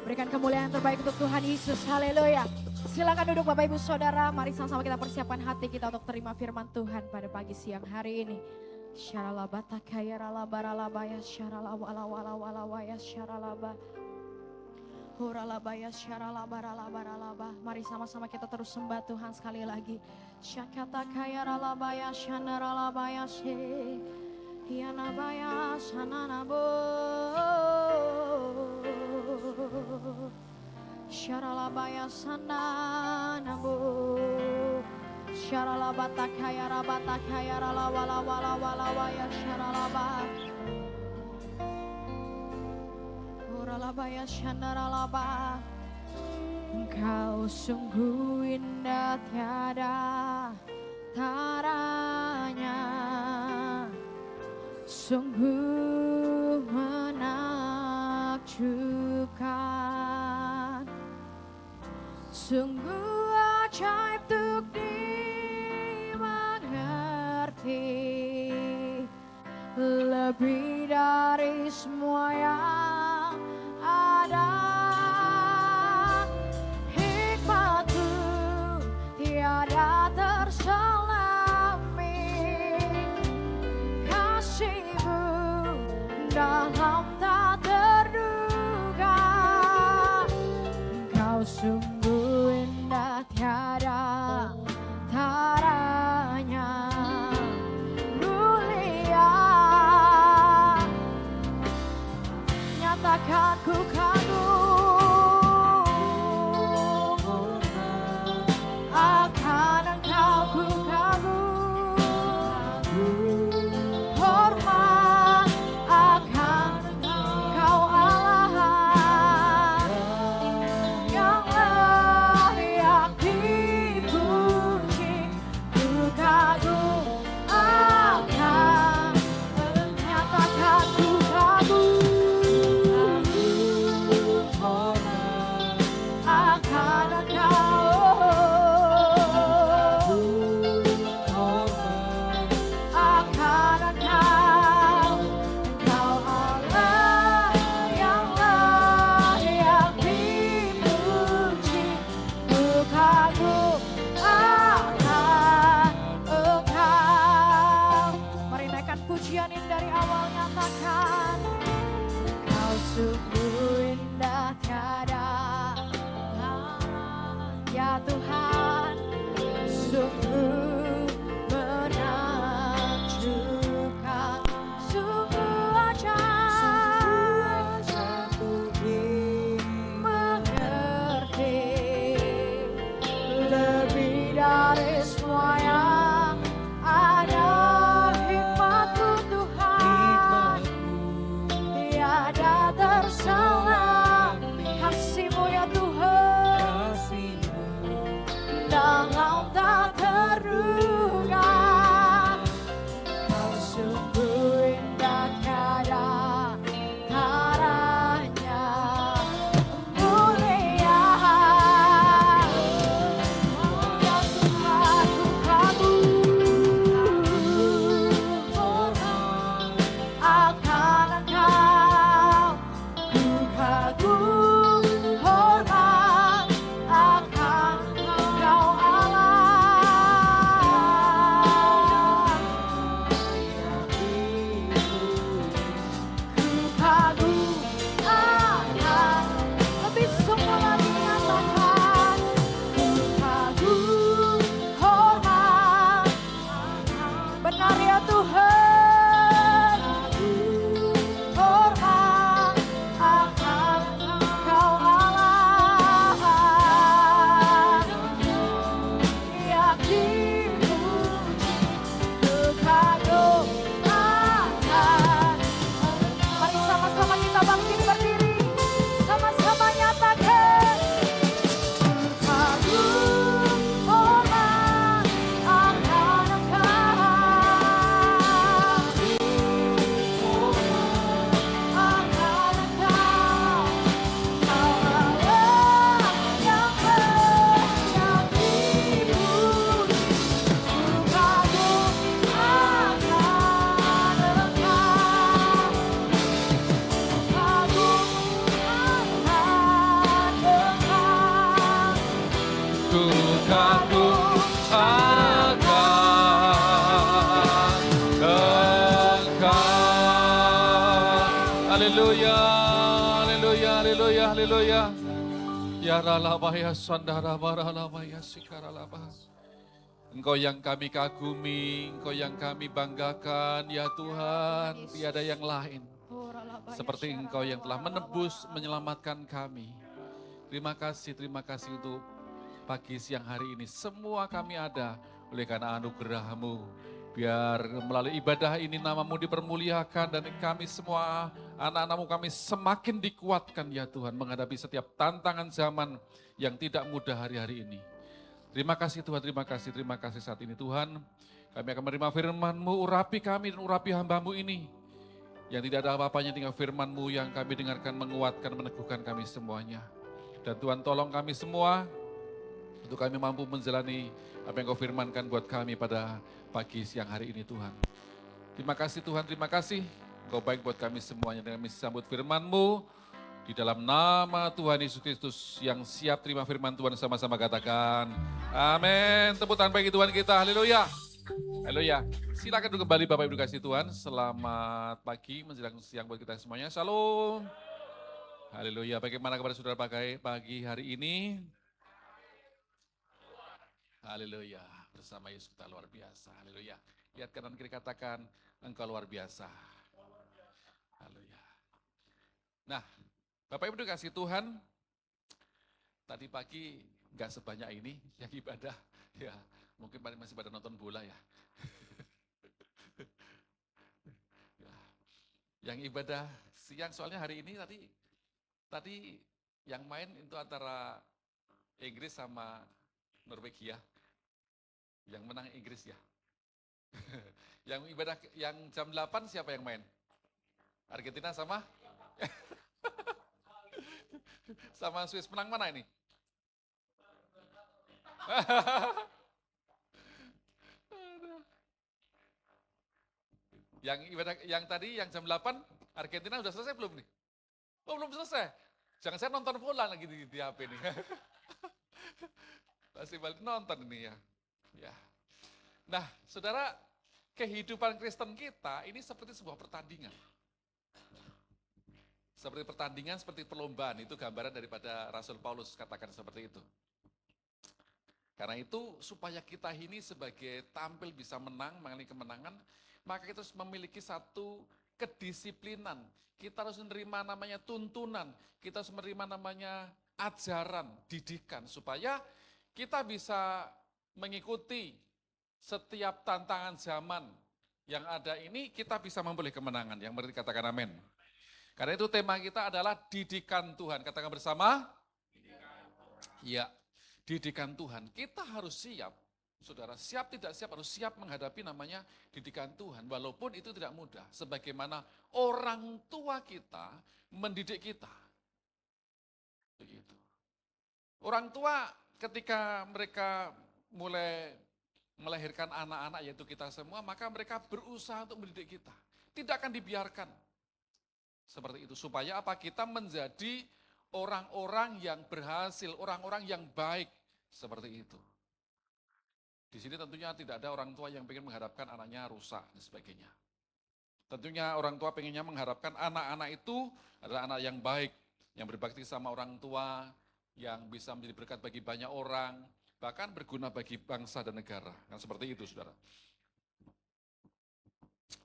berikan kemuliaan yang terbaik untuk Tuhan Yesus. Haleluya. Silakan duduk Bapak Ibu Saudara. Mari sama-sama kita persiapkan hati kita untuk terima firman Tuhan pada pagi siang hari ini. Syaralaba takayaralaba ralaba ya syaralaba walawalawalawa ya syaralaba. Huralaba ya syaralaba ralaba ralaba. Mari sama-sama kita terus sembah Tuhan sekali lagi. Syakata kayaralaba ya syanaralaba ya she. Hiyanaba ya syananabo. Syaralabaya sananabu. Syaralabata kaya ralawalawalawalawaya syaralaba. Uralabaya syanaralaba. Engkau sungguh indah tiada taranya. Sungguh menakjubkan. Sungguh ajaib untuk dimengerti, lebih dari semua yang ada. Hikmat-Mu tiada terselami, kasih-Mu dalam tak terduga. Engkau sungguh indah tiada taranya, mulia. Nyatakan ku kagum akan Engkau, ku kagum. Hormat akan Engkau Allah yang layak dipuji. Ku kagum akan, nyatakan ku kagum akan Engkau, akan Engkau. Engkau Allah yang layak dipuji. Ku kagum akan Engkau. Mari naikkan pujian ini dari awal, nyatakan Engkau sungguh indah tiada ya Tuhan, sungguh menakjubkan, sungguh ajaib untuk dimengerti, lebih dari semua yang ada. Hikmat-Mu Tuhan tiada terselami, kasih-Mu ya Tuhan dalam tak terduga. Kau sungguh indah tiada taranya, mulia. Ya Tuhan, ku kagum akan Engkau, ku kagum hormat akan Engkau Allah. Ku kagum akan, lebih semua lagi nyatakan, ku kagum hormat, benar ya Tuhan, hormat akan Engkau Allah yang dipuji. Ku kagum akan. Mari sama-sama kita bangkit berdiri, sama-sama nyatakan ku kagum hormat akan Engkau, akan Engkau. Kau Allah yang layak dipuji. Ku kagum akan Engkau, kagum akan Engkau. Ku kagum akan Engkau. Haleluya, haleluya, haleluya, haleluya. Ya ralabah ya sandara baralabah ya sikaralabah. Engkau yang kami kagumi, Engkau yang kami banggakan, ya Tuhan, tiada yang lain. Seperti Engkau yang telah menebus, menyelamatkan kami. Terima kasih untuk pagi siang hari ini. Semua kami ada oleh karena anugerah-Mu. Biar melalui ibadah ini nama-Mu dipermuliakan dan kami semua anak-anak-Mu kami semakin dikuatkan ya Tuhan menghadapi setiap tantangan zaman yang tidak mudah hari-hari ini. Terima kasih Tuhan, terima kasih saat ini Tuhan. Kami akan menerima firman-Mu, urapi kami dan urapi hamba-Mu ini. Yang tidak ada apa-apanya tinggal firman-Mu yang kami dengarkan menguatkan, meneguhkan kami semuanya. Dan Tuhan tolong kami semua, Untuk kami mampu menjalani apa yang Kau firmankan buat kami pada pagi siang hari ini Tuhan. Terima kasih Tuhan, terima kasih. Kau baik buat kami semuanya dengan kami sambut firman-Mu. Di dalam nama Tuhan Yesus Kristus yang siap terima firman Tuhan sama-sama katakan. Amin. Tepuk tangan bagi Tuhan kita. Haleluya. Haleluya. Silakan duduk kembali Bapak Ibu kasih Tuhan. Selamat pagi menjelang siang buat kita semuanya. Shalom. Haleluya. Bagaimana kabar saudara pagi hari ini? Haleluya. Bersama Yesus kita luar biasa. Haleluya. Lihat kanan kiri katakan, engkau luar biasa. Haleluya. Nah, Bapak Ibu kasih Tuhan, tadi pagi nggak sebanyak ini yang ibadah. Ya, mungkin masih pada nonton bola ya. Ya. Yang ibadah siang soalnya hari ini tadi yang main itu antara Inggris sama Norwegia. Yang menang Inggris ya. Yang ibadah yang jam 8 siapa yang main? Argentina sama? Sama Swiss, menang mana ini? Yang ibadah yang tadi yang jam 8 Argentina udah selesai belum nih? Oh, belum selesai. Jangan saya nonton bola lagi di HP nih. Masih balik nonton ini ya. Ya. Nah, saudara, kehidupan Kristen kita ini seperti sebuah pertandingan. Seperti pertandingan, seperti perlombaan, itu gambaran daripada Rasul Paulus katakan seperti itu. Karena itu, supaya kita ini sebagai tampil bisa menang, mengalami kemenangan, maka kita harus memiliki satu kedisiplinan. Kita harus menerima namanya tuntunan, kita harus menerima namanya ajaran, didikan, supaya kita bisa mengikuti setiap tantangan zaman yang ada ini, kita bisa memperoleh kemenangan. Yang berarti katakan amin. Karena itu tema kita adalah didikan Tuhan. Katakan bersama. Ya, didikan Tuhan. Kita harus siap. Saudara, siap tidak siap, harus siap menghadapi namanya didikan Tuhan. Walaupun itu tidak mudah. Sebagaimana orang tua kita mendidik kita. Begitu. Orang tua ketika mereka mulai melahirkan anak-anak yaitu kita semua, maka mereka berusaha untuk mendidik kita. Tidak akan dibiarkan. Seperti itu. Supaya apa? Kita menjadi orang-orang yang berhasil, orang-orang yang baik. Seperti itu. Di sini tentunya tidak ada orang tua yang ingin mengharapkan anaknya rusak dan sebagainya. Tentunya orang tua pengennya mengharapkan anak-anak itu adalah anak yang baik, yang berbakti sama orang tua, yang bisa menjadi berkat bagi banyak orang, bahkan berguna bagi bangsa dan negara. Kan seperti itu, saudara.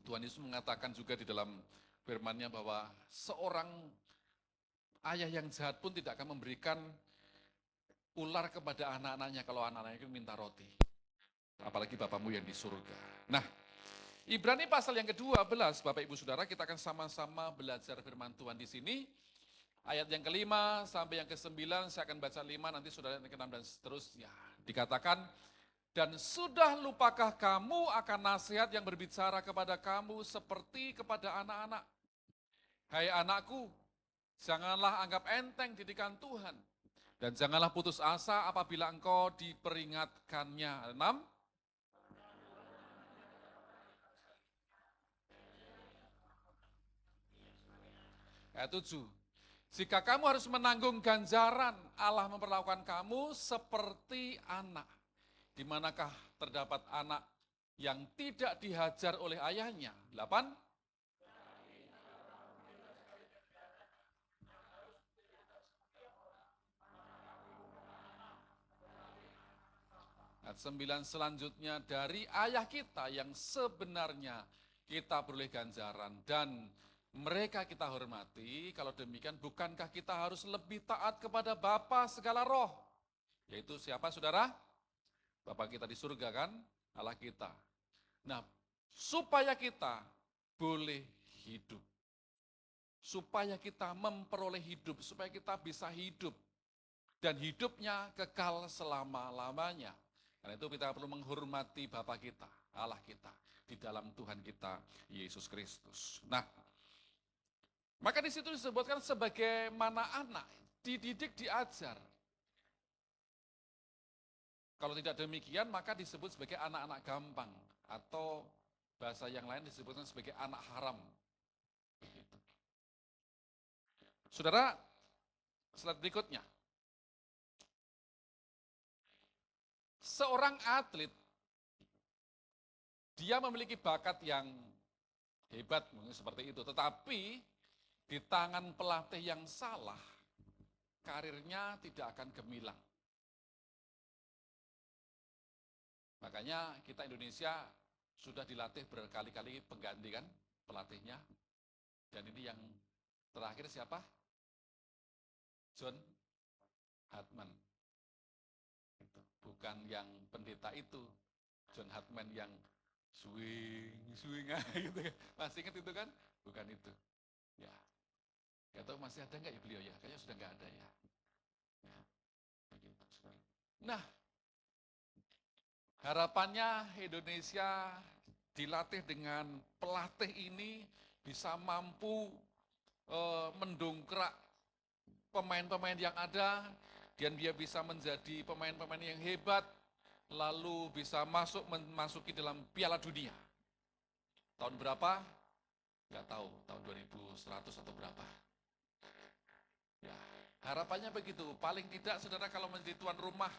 Tuhan Yesus mengatakan juga di dalam firman-Nya bahwa seorang ayah yang jahat pun tidak akan memberikan ular kepada anak-anaknya kalau anak-anaknya itu minta roti. Apalagi Bapamu yang di surga. Nah, Ibrani pasal yang ke-12, Bapak Ibu Saudara, kita akan sama-sama belajar firman Tuhan di sini. Ayat yang ke-5 sampai yang ke-9, saya akan baca 5, nanti saudara yang ke-6 dan seterusnya. Dikatakan, dan sudah lupakah kamu akan nasihat yang berbicara kepada kamu seperti kepada anak-anak? Hai anakku, janganlah anggap enteng didikan Tuhan. Dan janganlah putus asa apabila engkau diperingatkannya. 6. Ayat 7. Jika kamu harus menanggung ganjaran, Allah memperlakukan kamu seperti anak. Di manakah terdapat anak yang tidak dihajar oleh ayahnya? 8. Ayat 9 selanjutnya, dari ayah kita yang sebenarnya kita beroleh ganjaran dan mereka kita hormati. Kalau demikian, bukankah kita harus lebih taat kepada Bapa segala roh? Yaitu siapa, saudara? Bapa kita di surga kan? Allah kita. Nah, supaya kita boleh hidup. Supaya kita memperoleh hidup. Supaya kita bisa hidup. Dan hidupnya kekal selama-lamanya. Karena itu kita perlu menghormati Bapa kita, Allah kita. Di dalam Tuhan kita, Yesus Kristus. Nah, maka di situ disebutkan sebagaimana anak, dididik, diajar. Kalau tidak demikian maka disebut sebagai anak-anak gampang atau bahasa yang lain disebutkan sebagai anak haram. Begitu. Saudara, slide berikutnya. Seorang atlet, dia memiliki bakat yang hebat, mungkin seperti itu. Tetapi di tangan pelatih yang salah, karirnya tidak akan gemilang. Makanya kita Indonesia sudah dilatih berkali-kali pengganti kan pelatihnya. Dan ini yang terakhir siapa? John Hartman. Bukan yang pendeta itu. John Hartman yang swing gitu kan. Masih ingat itu kan? Bukan itu. Ya. Gak tahu masih ada nggak ya beliau ya? Kayaknya sudah nggak ada ya. Ya. Begitu. Nah, harapannya Indonesia dilatih dengan pelatih ini bisa mampu mendongkrak pemain-pemain yang ada, dan dia bisa menjadi pemain-pemain yang hebat, lalu bisa memasuki dalam Piala Dunia. Tahun berapa? Nggak tahu, tahun 2100 atau berapa. Ya, harapannya begitu. Paling tidak saudara kalau menjadi tuan rumah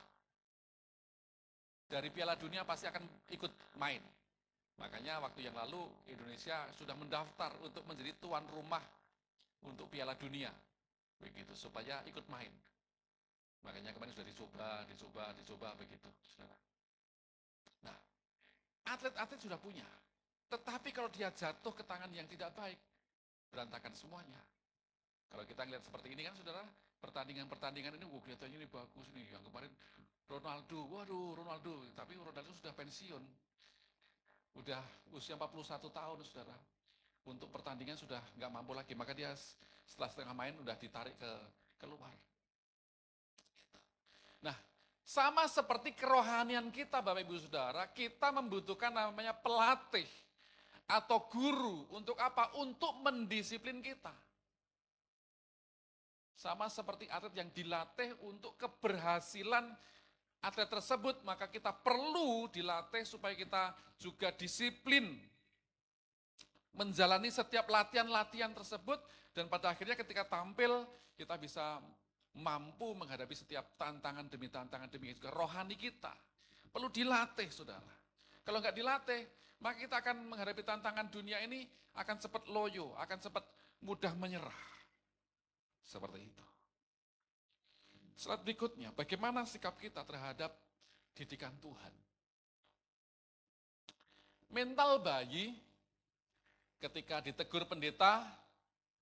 dari Piala Dunia pasti akan ikut main. Makanya waktu yang lalu Indonesia sudah mendaftar untuk menjadi tuan rumah untuk Piala Dunia. Begitu, supaya ikut main. Makanya kemarin sudah dicoba begitu. Nah, atlet-atlet sudah punya. Tetapi kalau dia jatuh ke tangan yang tidak baik, berantakan semuanya. Kalau kita lihat seperti ini kan saudara, pertandingan-pertandingan ini, kelihatannya ini bagus nih. Yang kemarin Ronaldo, tapi Ronaldo sudah pensiun. Udah usia 41 tahun saudara. Untuk pertandingan sudah nggak mampu lagi, maka dia setelah setengah main udah ditarik keluar. Nah, sama seperti kerohanian kita Bapak Ibu Saudara, kita membutuhkan namanya pelatih atau guru. Untuk apa? Untuk mendisiplin kita. Sama seperti atlet yang dilatih untuk keberhasilan atlet tersebut, maka kita perlu dilatih supaya kita juga disiplin menjalani setiap latihan-latihan tersebut, dan pada akhirnya ketika tampil kita bisa mampu menghadapi setiap tantangan demi juga rohani kita. Perlu dilatih saudara. Kalau nggak dilatih, maka kita akan menghadapi tantangan dunia ini akan cepat loyo, akan cepat mudah menyerah. Seperti itu. Slide berikutnya, bagaimana sikap kita terhadap didikan Tuhan. Mental bayi ketika ditegur pendeta,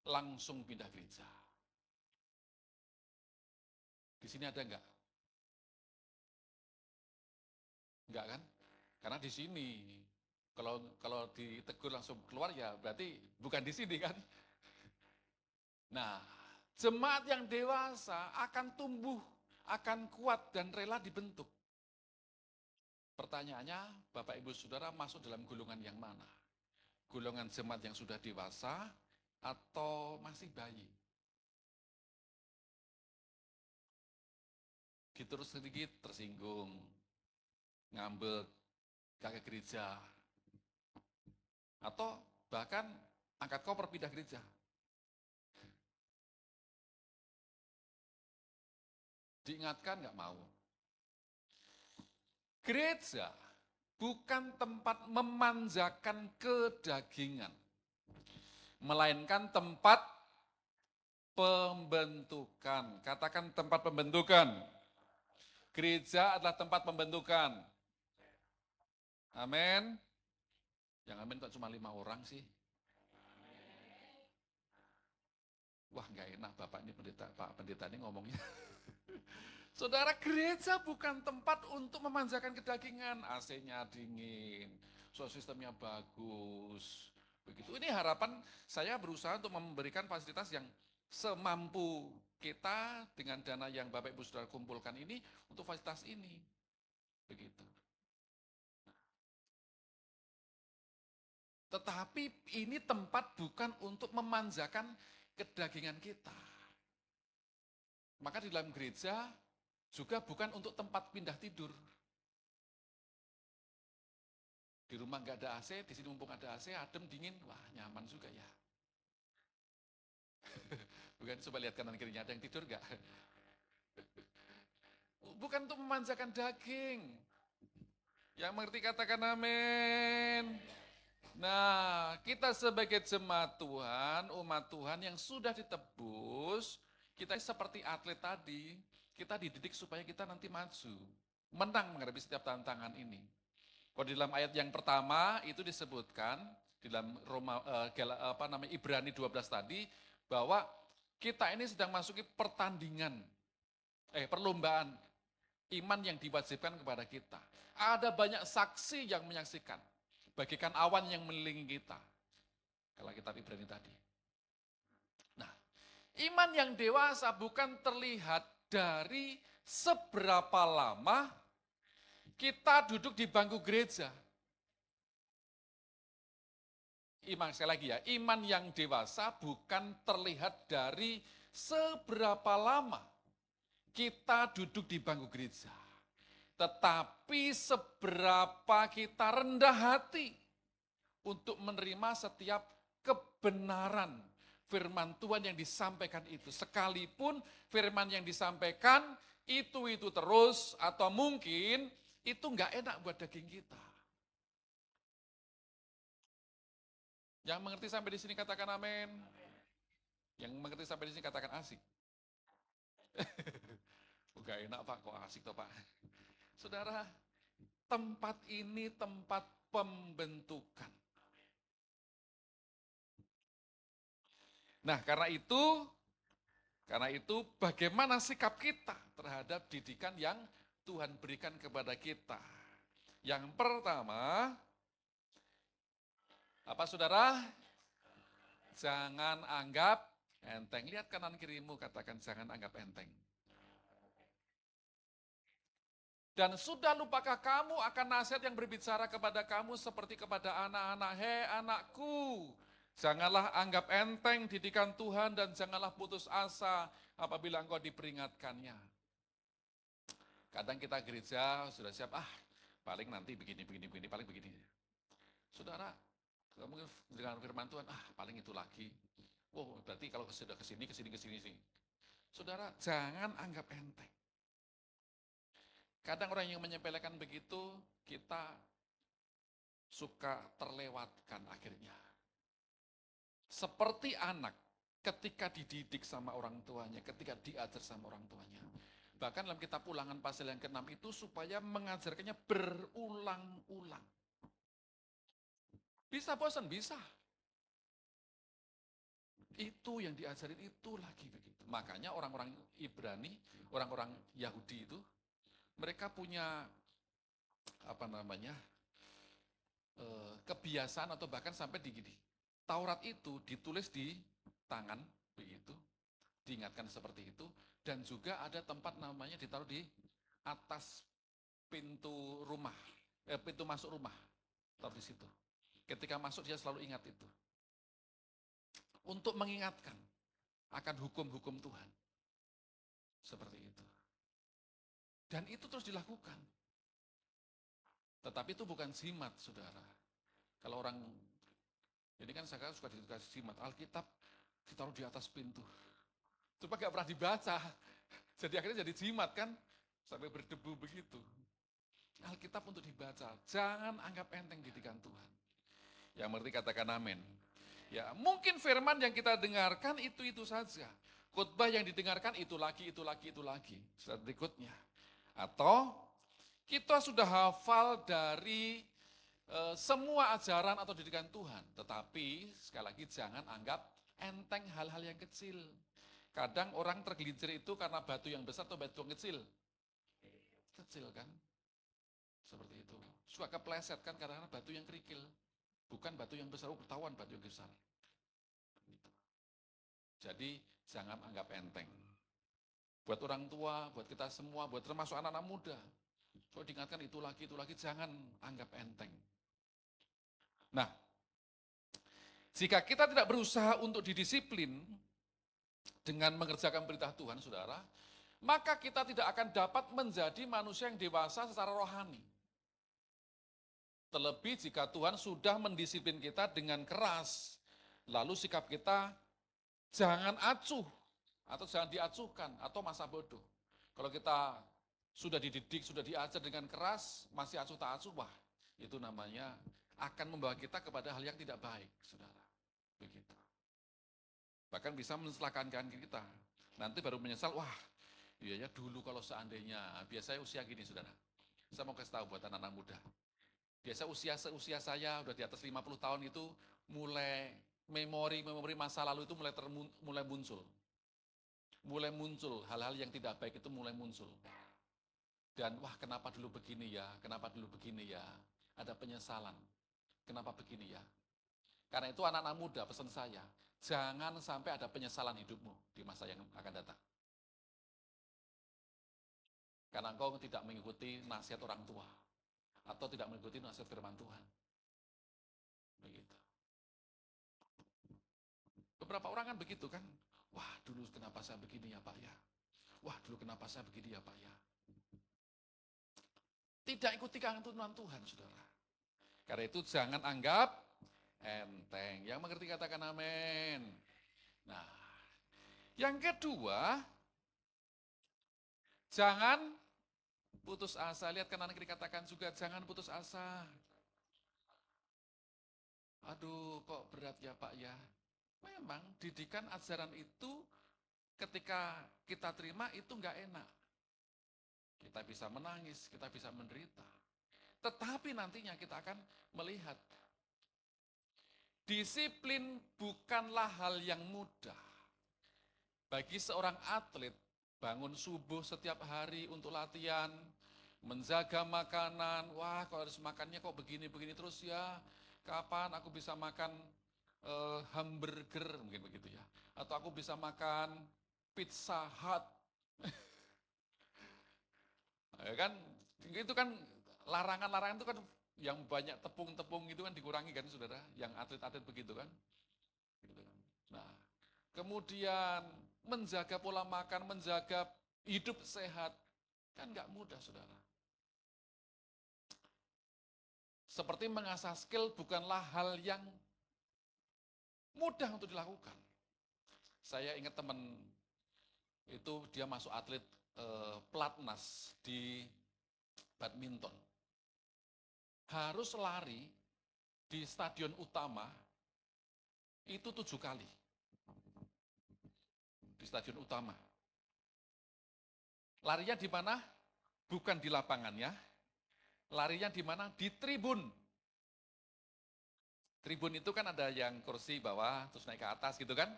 langsung pindah gereja. Di sini ada enggak? Enggak kan? Karena di sini, kalau ditegur langsung keluar ya berarti bukan di sini kan? Nah, jemaat yang dewasa akan tumbuh, akan kuat dan rela dibentuk. Pertanyaannya, Bapak Ibu Saudara masuk dalam golongan yang mana? Golongan jemaat yang sudah dewasa atau masih bayi? Terus sedikit tersinggung, ngambek, gak ke gereja, atau bahkan angkat koper pindah gereja. Diingatkan gak mau. Gereja bukan tempat memanjakan kedagingan, melainkan tempat pembentukan. Katakan tempat pembentukan. Gereja adalah tempat pembentukan. Amin. Yang amin kok cuma 5 orang sih? Wah, nggak enak Bapak ini Pak pendeta ini ngomongnya. Saudara, gereja bukan tempat untuk memanjakan kedagingan. AC-nya dingin, sound sistemnya bagus. Begitu. Ini harapan saya berusaha untuk memberikan fasilitas yang semampu kita dengan dana yang Bapak Ibu Saudara kumpulkan ini untuk fasilitas ini. Begitu. Tetapi ini tempat bukan untuk memanjakan kedagingan kita. Maka di dalam gereja juga bukan untuk tempat pindah tidur. Di rumah nggak ada AC, di sini mumpung ada AC, adem, dingin, wah nyaman juga ya. Bukan, coba lihat kanan kirinya, ada yang tidur nggak? Bukan untuk memanjakan daging. Yang mengerti katakan amin. Nah, kita sebagai jemaat Tuhan, umat Tuhan yang sudah ditebus, kita seperti atlet tadi, kita dididik supaya kita nanti maju, menang menghadapi setiap tantangan ini. Kalau di dalam ayat yang pertama itu disebutkan, di dalam Ibrani 12 tadi, bahwa kita ini sedang masuki perlombaan iman yang diwajibkan kepada kita. Ada banyak saksi yang menyaksikan, bagaikan awan yang mengelilingi kita. Kalau kitab Ibrani tadi. Nah, iman yang dewasa bukan terlihat dari seberapa lama kita duduk di bangku gereja. Sekali lagi ya, iman yang dewasa bukan terlihat dari seberapa lama kita duduk di bangku gereja. Tetapi seberapa kita rendah hati untuk menerima setiap kebenaran firman Tuhan yang disampaikan itu. Sekalipun firman yang disampaikan itu terus, atau mungkin itu enggak enak buat daging kita. Yang mengerti sampai di sini katakan amin. Yang mengerti sampai di sini katakan asik. Enggak enak Pak, kok asik toh Pak. Saudara, tempat ini tempat pembentukan. Nah, karena itu bagaimana sikap kita terhadap didikan yang Tuhan berikan kepada kita. Yang pertama, apa saudara? Jangan anggap enteng. Lihat kanan kirimu, katakan jangan anggap enteng. Dan sudah lupakah kamu akan nasihat yang berbicara kepada kamu seperti kepada anak-anak, hei anakku, janganlah anggap enteng didikan Tuhan dan janganlah putus asa apabila engkau diperingatkannya. Kadang kita gereja sudah siap, paling nanti begini, paling begini. Saudara, kamu dengan firman Tuhan, paling itu lagi. Oh, berarti kalau sudah kesini. Saudara, jangan anggap enteng. Kadang orang yang menyepelekan begitu, kita suka terlewatkan akhirnya. Seperti anak ketika dididik sama orang tuanya, ketika diajar sama orang tuanya. Bahkan dalam kitab Ulangan pasal yang ke-6 itu supaya mengajarkannya berulang-ulang. Bisa bosan? Bisa. Itu yang diajarin itu lagi begitu. Makanya orang-orang Ibrani, orang-orang Yahudi itu, mereka punya kebiasaan atau bahkan sampai di gini. Taurat itu ditulis di tangan begitu, diingatkan seperti itu, dan juga ada tempat namanya ditaruh di atas pintu rumah, pintu masuk rumah, taruh di situ. Ketika masuk dia selalu ingat itu, untuk mengingatkan akan hukum-hukum Tuhan, seperti itu. Dan itu terus dilakukan. Tetapi itu bukan jimat, saudara. Kalau orang, ini kan saya suka dikasih jimat, Alkitab ditaruh di atas pintu. Cuma gak pernah dibaca. Jadi akhirnya jadi jimat kan, sampai berdebu begitu. Alkitab untuk dibaca, jangan anggap enteng didikan Tuhan. Yang mengerti katakan amin. Ya, mungkin firman yang kita dengarkan itu saja. Khotbah yang didengarkan itu lagi. Saat berikutnya. Atau kita sudah hafal dari semua ajaran atau didikan Tuhan. Tetapi sekali lagi jangan anggap enteng hal-hal yang kecil. Kadang orang tergelincir itu karena batu yang besar atau batu yang kecil. Kecil kan? Seperti itu. Suka kepleset kan karena batu yang kerikil. Bukan batu yang besar, ketahuan batu yang besar. Jadi jangan anggap enteng. Buat orang tua, buat kita semua, buat termasuk anak-anak muda. Kalau diingatkan itu lagi, jangan anggap enteng. Nah, jika kita tidak berusaha untuk didisiplin dengan mengerjakan perintah Tuhan, saudara, maka kita tidak akan dapat menjadi manusia yang dewasa secara rohani. Terlebih jika Tuhan sudah mendisiplin kita dengan keras, lalu sikap kita jangan acuh, atau jangan diacuhkan, atau masa bodoh. Kalau kita sudah dididik, sudah diajar dengan keras, masih acuh tak acuh, wah itu namanya akan membawa kita kepada hal yang tidak baik, saudara. Begitu. Bahkan bisa mencelakakan kita. Nanti baru menyesal, wah iya ya dulu kalau seandainya, biasanya usia gini saudara. Saya mau kasih tahu buat anak-anak muda. Biasa usia saya udah di atas 50 tahun itu mulai memori masa lalu itu mulai muncul. Mulai muncul hal-hal yang tidak baik itu mulai muncul. Dan wah kenapa dulu begini ya, kenapa dulu begini ya. Ada penyesalan. Kenapa begini ya. Karena itu anak-anak muda pesan saya, jangan sampai ada penyesalan hidupmu di masa yang akan datang. Karena engkau tidak mengikuti nasihat orang tua. Atau tidak mengikuti nasihat firman Tuhan. Begitu. Beberapa orang kan begitu kan. Wah dulu kenapa saya begini ya Pak ya. Wah dulu kenapa saya begini ya Pak ya. Tidak ikuti tuntunan Tuhan saudara. Karena itu jangan anggap enteng. Yang mengerti katakan amin. Nah, yang kedua, jangan putus asa. Lihat kanan kiri katakan juga, jangan putus asa. Aduh, kok berat ya Pak ya. Memang didikan ajaran itu ketika kita terima itu enggak enak. Kita bisa menangis, kita bisa menderita. Tetapi nantinya kita akan melihat disiplin bukanlah hal yang mudah. Bagi seorang atlet, bangun subuh setiap hari untuk latihan, menjaga makanan, wah kalau harus makannya kok begini-begini terus ya, kapan aku bisa makan hamburger, mungkin begitu ya. Atau aku bisa makan Pizza Hut. Ya kan, itu kan larangan-larangan itu kan yang banyak tepung-tepung itu kan dikurangi kan saudara, yang atlet-atlet begitu kan. Nah, kemudian menjaga pola makan, menjaga hidup sehat, kan nggak mudah saudara. Seperti mengasah skill bukanlah hal yang mudah untuk dilakukan. Saya ingat teman itu dia masuk atlet pelatnas di badminton. Harus lari di stadion utama itu 7 kali. Di stadion utama. Larinya di mana? Bukan di lapangannya. Larinya di mana? Di tribun. Tribun itu kan ada yang kursi bawah, terus naik ke atas gitu kan.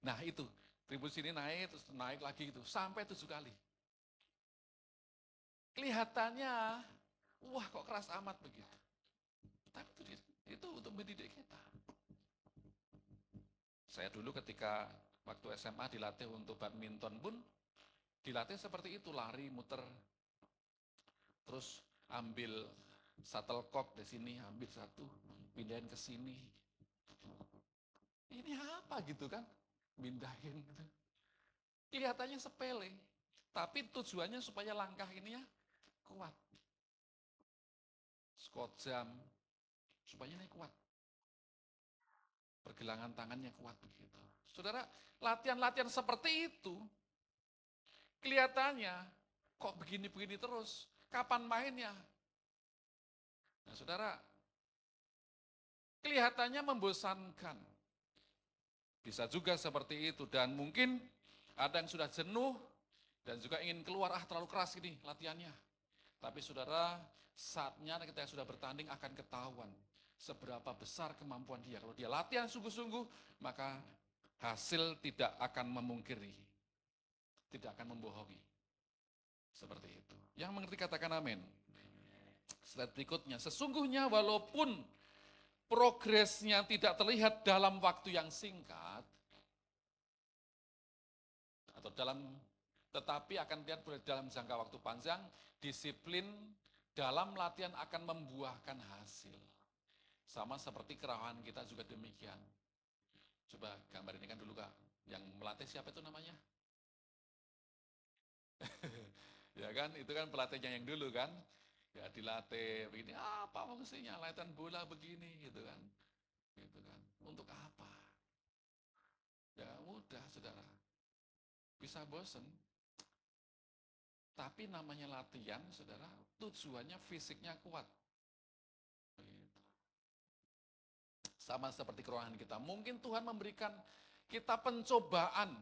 Nah itu, tribun sini naik, terus naik lagi gitu, sampai 7 kali. Kelihatannya, wah kok keras amat begitu. Tapi itu untuk mendidik kita. Saya dulu ketika waktu SMA dilatih untuk badminton pun, dilatih seperti itu, lari, muter. Terus ambil shuttlecock di sini, ambil satu, pindahin ke sini. Ini apa gitu kan? Pindahin gitu. Kelihatannya sepele, tapi tujuannya supaya langkah ini ya kuat. Squat jam, supaya ini kuat. Pergelangan tangannya kuat begitu. Saudara, latihan-latihan seperti itu, kelihatannya kok begini-begini terus, kapan mainnya? Nah saudara, kelihatannya membosankan. Bisa juga seperti itu, dan mungkin ada yang sudah jenuh, dan juga ingin keluar, terlalu keras ini latihannya. Tapi saudara, saatnya ketika sudah bertanding akan ketahuan seberapa besar kemampuan dia. Kalau dia latihan sungguh-sungguh, maka hasil tidak akan memungkiri, tidak akan membohongi. Seperti itu. Yang mengerti katakan amin. Slide berikutnya, sesungguhnya walaupun progresnya tidak terlihat dalam waktu yang singkat, atau tetapi akan dilihat dalam jangka waktu panjang, disiplin dalam latihan akan membuahkan hasil. Sama seperti kerawahan kita juga demikian. Coba gambar ini kan dulu Kak, yang melatih siapa itu namanya? Ya kan, itu kan pelatihnya yang dulu kan. Ya dilatih begini, apa fungsinya latihan bola begini gitu kan. Gitu kan. Untuk apa? Ya mudah saudara. Bisa bosen. Tapi namanya latihan saudara, tujuannya fisiknya kuat. Begitu. Sama seperti kerohanian kita. Mungkin Tuhan memberikan kita pencobaan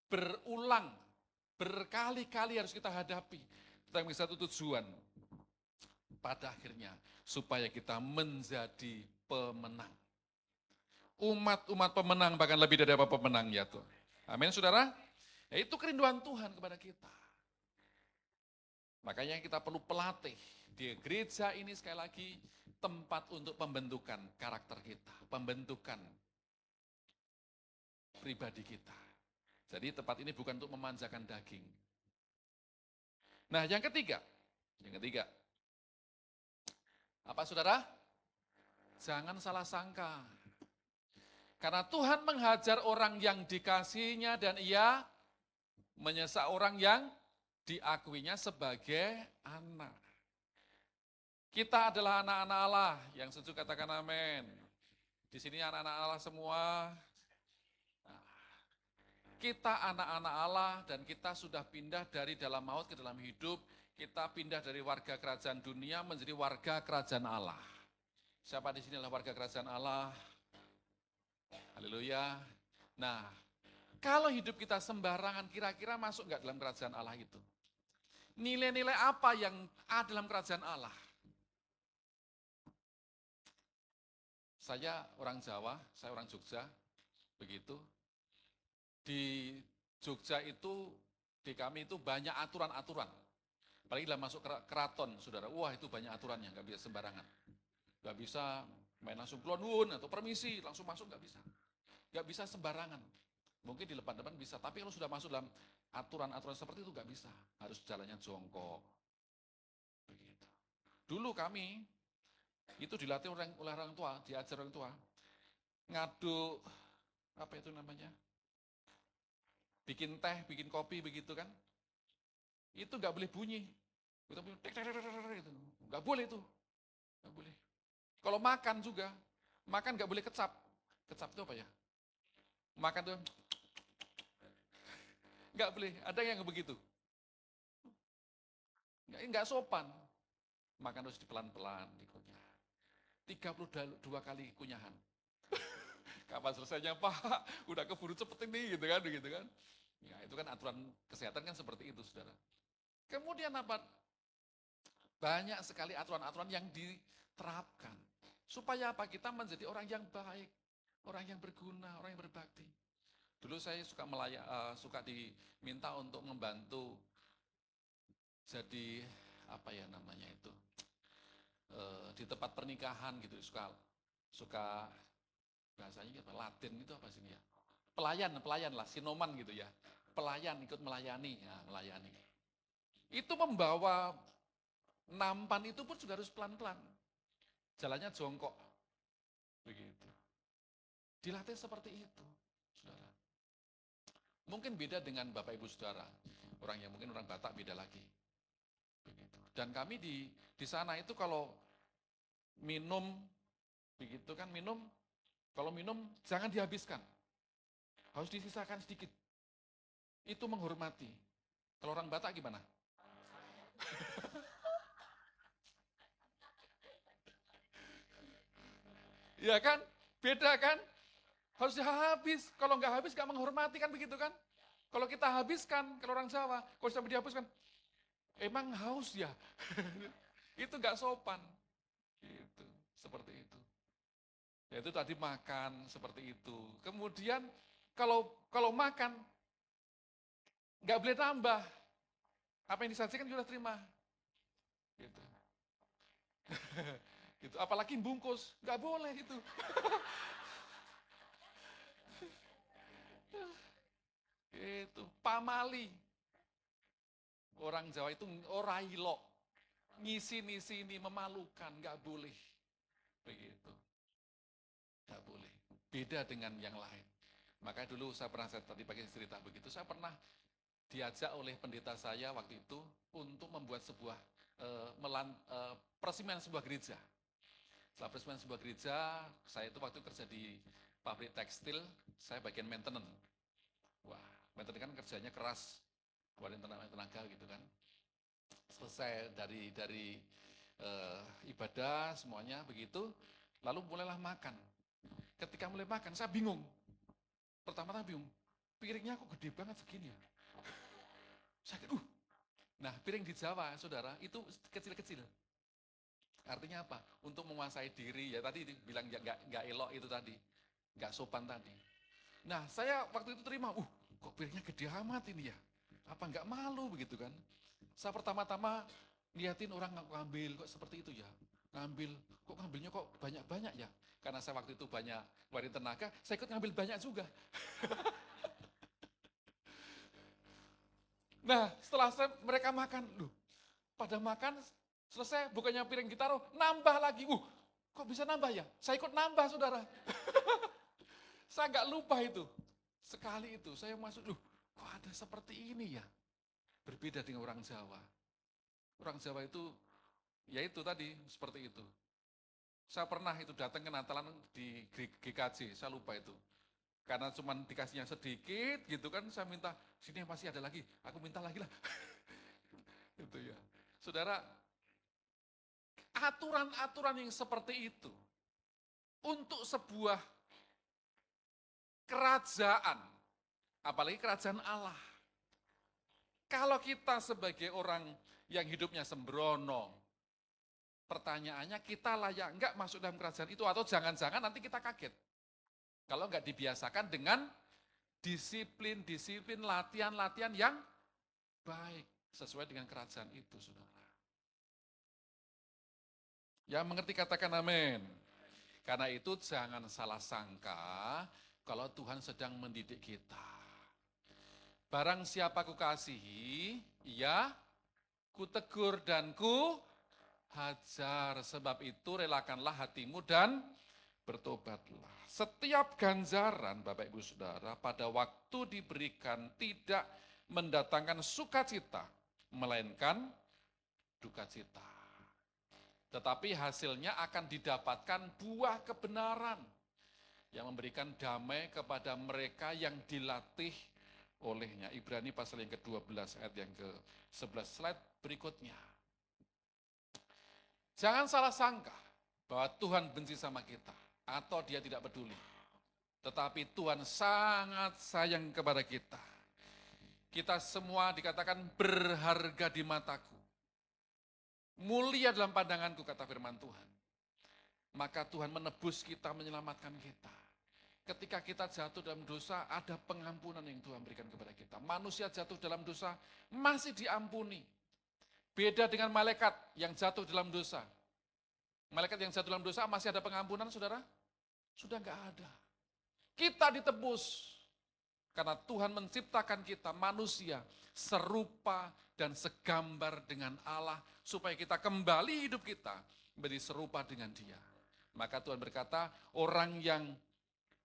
berulang, berkali-kali harus kita hadapi. Tapi satu tujuan, pada akhirnya supaya kita menjadi pemenang. Umat-umat pemenang, bahkan lebih dari apa pemenang ya Tuhan. Amin saudara. Ya, itu kerinduan Tuhan kepada kita. Makanya kita perlu pelatih. Di gereja ini sekali lagi tempat untuk pembentukan karakter kita. Pembentukan pribadi kita. Jadi tempat ini bukan untuk memanjakan daging. Nah yang ketiga. Apa saudara? Jangan salah sangka. Karena Tuhan menghajar orang yang dikasihinya dan ia menyesal orang yang diakuinya sebagai anak. Kita adalah anak-anak Allah, yang setuju katakan amin. Di sini anak-anak Allah semua. Nah, kita anak-anak Allah dan kita sudah pindah dari dalam maut ke dalam hidup. Kita pindah dari warga kerajaan dunia menjadi warga kerajaan Allah. Siapa di sini adalah warga kerajaan Allah? Haleluya. Nah, kalau hidup kita sembarangan, kira-kira masuk nggak dalam kerajaan Allah itu? Nilai-nilai apa yang ada dalam kerajaan Allah? Saya orang Jawa, saya orang Jogja, begitu. Di Jogja itu, di kami itu banyak aturan-aturan. Apalagi dalam masuk keraton, saudara. Wah itu banyak aturannya, nggak bisa sembarangan. Nggak bisa main langsung kulon atau permisi, langsung masuk nggak bisa. Nggak bisa sembarangan. Mungkin di depan-depan bisa, tapi kalau sudah masuk dalam aturan-aturan seperti itu nggak bisa. Harus jalannya jongkok. Begitu. Dulu kami itu dilatih oleh orang tua, diajar orang tua. Ngaduk, apa itu namanya? Bikin teh, bikin kopi begitu kan. Itu nggak boleh bunyi. Kita bunyi, gitu. Nggak boleh itu. Nggak boleh. Kalau makan juga, makan nggak boleh kecap. Kecap itu apa ya? Makan tuh nggak boleh, ada yang begitu. Nggak sopan. Makan harus pelan-pelan dikunyah. 32 kali kunyahan. Kapan selesainya Pak? Udah keburu cepet ini gitu kan. Ya, itu kan aturan kesehatan kan seperti itu saudara. Kemudian apa? Banyak sekali aturan-aturan yang diterapkan. Supaya apa? Kita menjadi orang yang baik. Orang yang berguna, orang yang berbakti. Dulu saya suka diminta untuk membantu jadi apa ya namanya itu di tempat pernikahan gitu, suka bahasanya apa Latin itu apa sih ya, pelayan lah, sinoman gitu ya, pelayan ikut melayani, ya, melayani. Itu membawa nampan itu pun juga harus pelan-pelan, jalannya jongkok, begitu. Dilatih seperti itu, saudara. Mungkin beda dengan Bapak Ibu Saudara. Orang yang mungkin orang Batak beda lagi. Begitu. Dan kami di sana itu kalau minum, begitu kan minum, kalau minum jangan dihabiskan. Harus disisakan sedikit. Itu menghormati. Kalau orang Batak gimana? Ya kan? Beda kan? Harus habis, kalau nggak habis nggak menghormati kan begitu kan? Kalau kita habiskan, kalau orang Jawa, kalau sampai dihapuskan, emang haus ya? Itu nggak sopan. Gitu, seperti itu. Ya itu tadi makan seperti itu. Kemudian kalau makan nggak boleh tambah. Apa yang disajikan sudah terima. Gitu. Gitu. Apalagi bungkus, nggak boleh itu. Itu pamali. Orang Jawa itu orailo. Ngisi-ngisi ini memalukan, nggak boleh. Begitu. Nggak boleh. Beda dengan yang lain. Makanya dulu saya tadi pagi cerita begitu, saya pernah diajak oleh pendeta saya waktu itu untuk membuat sebuah peresmian sebuah gereja. Setelah peresmian sebuah gereja, saya itu waktu kerja di pabrik tekstil, saya bagian maintenance. Wah, maintenance kan kerjanya keras, keluarin tenaga gitu kan. Selesai dari ibadah semuanya begitu, lalu mulailah makan. Ketika mulai makan, saya bingung. Pertama-tama bingung, piringnya kok gede banget segini ya. Saya kira, nah piring di Jawa, saudara, itu kecil-kecil. Artinya apa? Untuk menguasai diri, ya tadi bilang nggak elok itu tadi, nggak sopan tadi. Nah saya waktu itu terima, kok piringnya gede amat ini ya? Apa nggak malu begitu kan? Saya pertama-tama liatin orang ngambil, kok seperti itu ya? Ngambilnya kok banyak-banyak ya? Karena saya waktu itu banyak keluarin tenaga, saya ikut ngambil banyak juga. Nah setelah mereka makan, pada makan, selesai, bukannya piring ditaruh, nambah lagi. Kok bisa nambah ya? Saya ikut nambah, saudara. Saya nggak lupa itu. Sekali itu, saya masuk, kok ada seperti ini ya? Berbeda dengan orang Jawa. Orang Jawa itu, ya itu tadi, seperti itu. Saya pernah itu datang ke Natalan di GKJ, saya lupa itu. Karena cuma dikasihnya sedikit gitu kan, saya minta, sini masih ada lagi, aku minta lagi lah. Itu ya. Saudara, aturan-aturan yang seperti itu untuk sebuah kerajaan, apalagi kerajaan Allah. Kalau kita sebagai orang yang hidupnya sembrono, pertanyaannya kita layak enggak masuk dalam kerajaan itu, atau jangan-jangan nanti kita kaget. Kalau enggak dibiasakan dengan disiplin, latihan-latihan yang baik sesuai dengan kerajaan itu, saudara. Yang mengerti katakan amin. Karena itu jangan salah sangka kalau Tuhan sedang mendidik kita. Barang siapa ku kasihi, ia ku tegur dan ku hajar. Sebab itu relakanlah hatimu dan bertobatlah. Setiap ganjaran Bapak Ibu Saudara pada waktu diberikan tidak mendatangkan sukacita, melainkan duka cita. Tetapi hasilnya akan didapatkan buah kebenaran yang memberikan damai kepada mereka yang dilatih olehnya. Ibrani pasal yang ke-12 ayat yang ke-11, slide berikutnya. Jangan salah sangka bahwa Tuhan benci sama kita atau dia tidak peduli. Tetapi Tuhan sangat sayang kepada kita. Kita semua dikatakan berharga di mataku. Mulia dalam pandanganku, kata firman Tuhan. Maka Tuhan menebus kita, menyelamatkan kita. Ketika kita jatuh dalam dosa, ada pengampunan yang Tuhan berikan kepada kita. Manusia jatuh dalam dosa, masih diampuni. Beda dengan malaikat yang jatuh dalam dosa. Malaikat yang jatuh dalam dosa, masih ada pengampunan, saudara? Sudah enggak ada. Kita ditebus. Karena Tuhan menciptakan kita, manusia, serupa dan segambar dengan Allah, supaya kita kembali hidup kita menjadi serupa dengan Dia. Maka Tuhan berkata, orang yang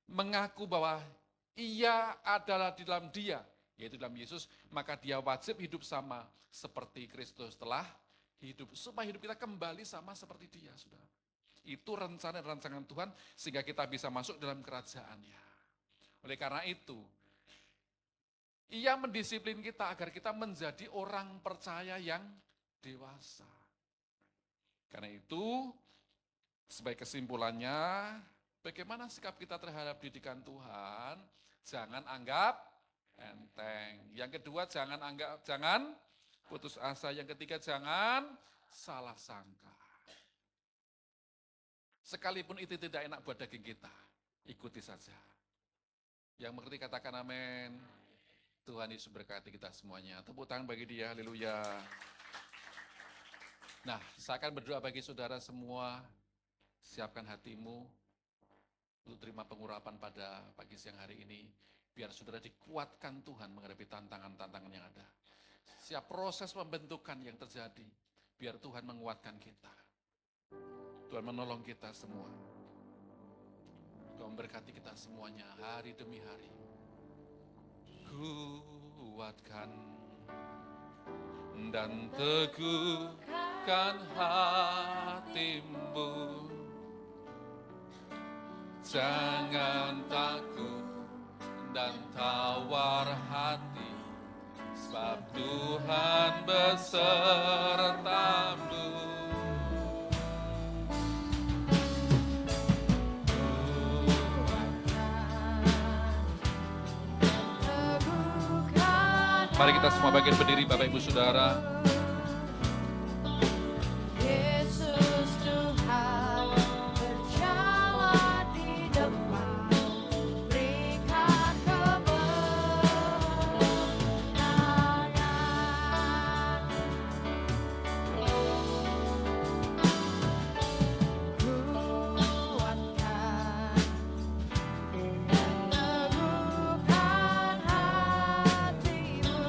mengaku bahwa ia adalah di dalam Dia, yaitu dalam Yesus, maka dia wajib hidup sama seperti Kristus telah hidup, supaya hidup kita kembali sama seperti Dia, saudara. Itu rencana dan rancangan Tuhan, sehingga kita bisa masuk dalam kerajaannya. Oleh karena itu, Ia mendisiplin kita agar kita menjadi orang percaya yang dewasa. Karena itu, sebagai kesimpulannya, bagaimana sikap kita terhadap didikan Tuhan? Jangan anggap enteng. Yang kedua, jangan putus asa. Yang ketiga, jangan salah sangka. Sekalipun itu tidak enak buat daging kita, ikuti saja. Yang mengerti katakan amin. Tuhan Yesus berkati kita semuanya. Tepuk tangan bagi Dia, haleluya. Nah, saya akan berdoa bagi saudara semua. Siapkan hatimu untuk terima pengurapan pada pagi siang hari ini. Biar saudara dikuatkan Tuhan menghadapi tantangan-tantangan yang ada. Siap proses pembentukan yang terjadi, biar Tuhan menguatkan kita. Tuhan menolong kita semua. Tuhan memberkati kita semuanya hari demi hari. Kuatkan dan teguhkan teguhkan hatimu, jangan takut dan tawar hati, sebab Tuhan besertamu. Mari kita semua bagian berdiri, Bapak Ibu Saudara. Yesus Tuhan berjalan di depan, berikan kemenangan. Kuatkan dan teguhkan hatimu,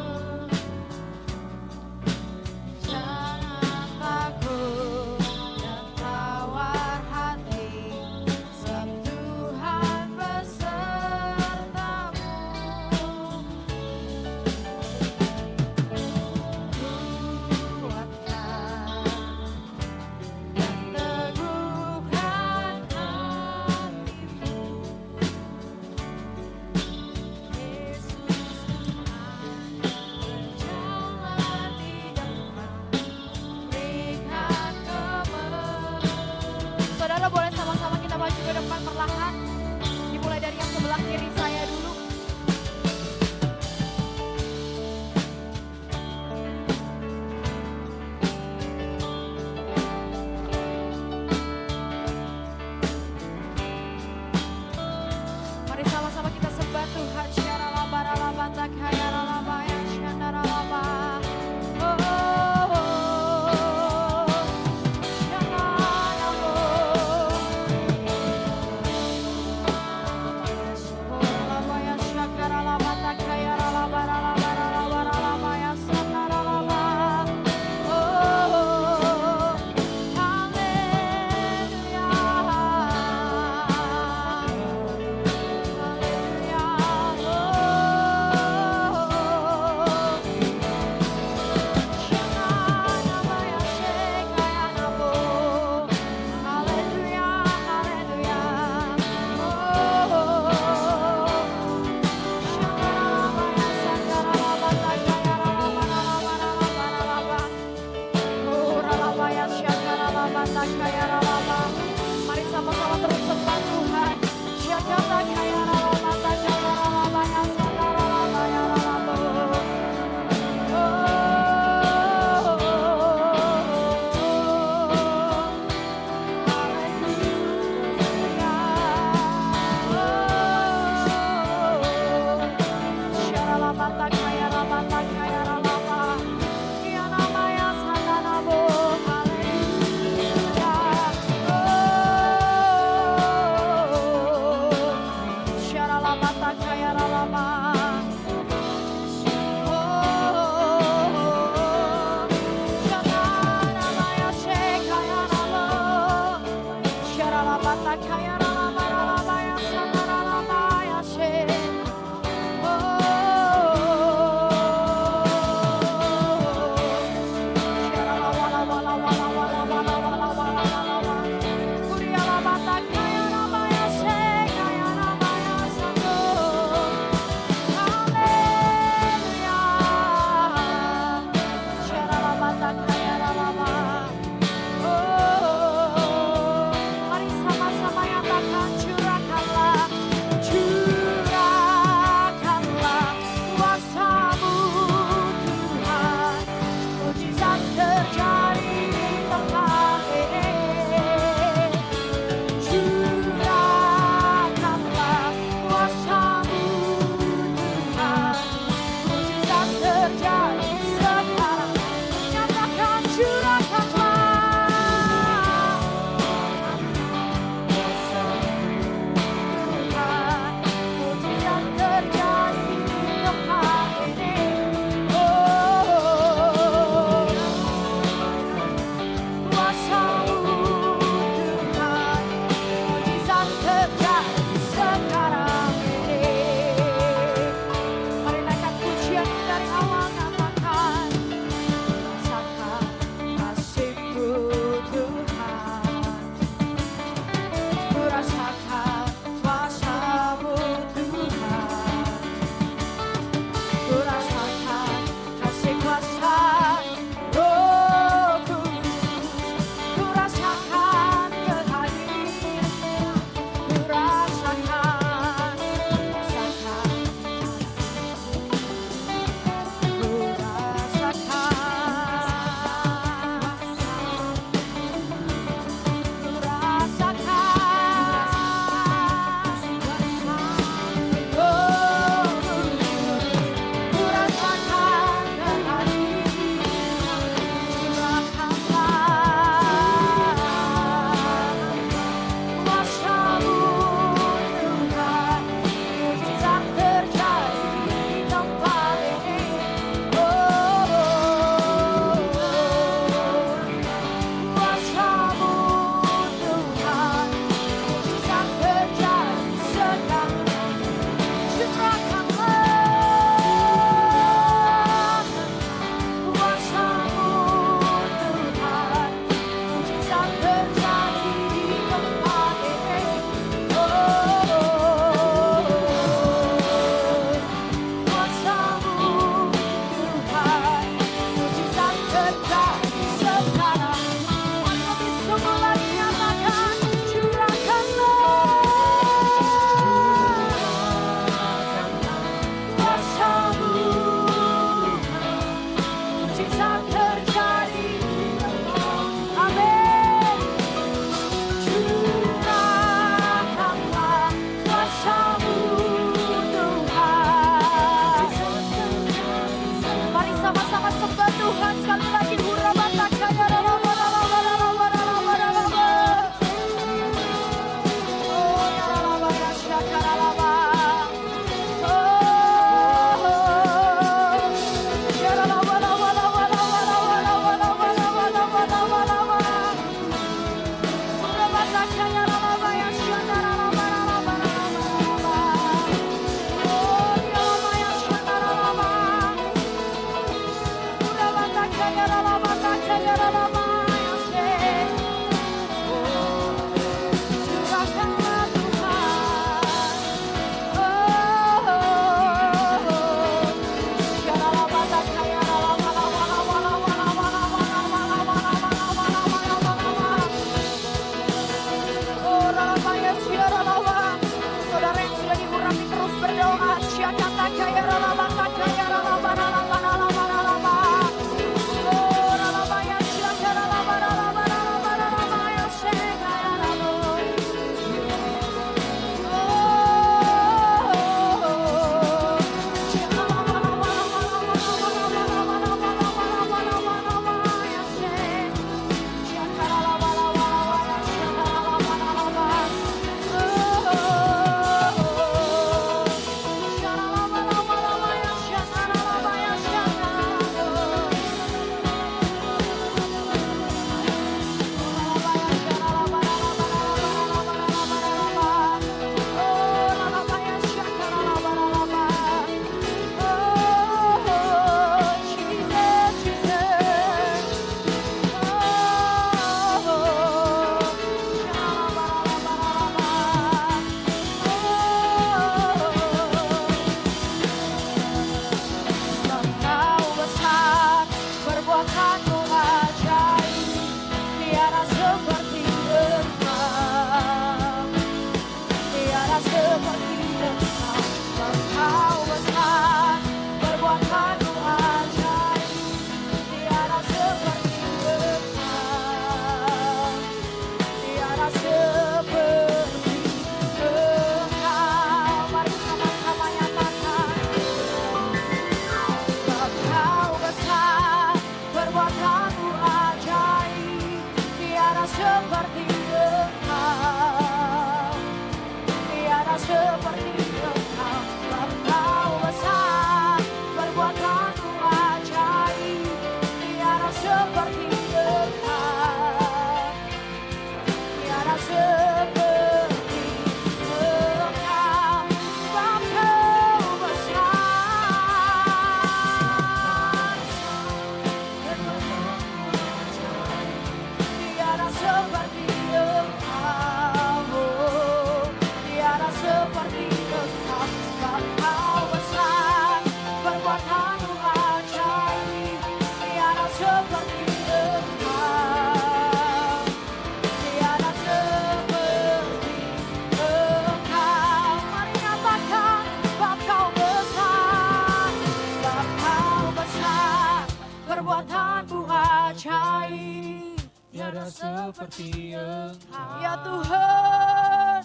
seperti Engkau. Ya Tuhan,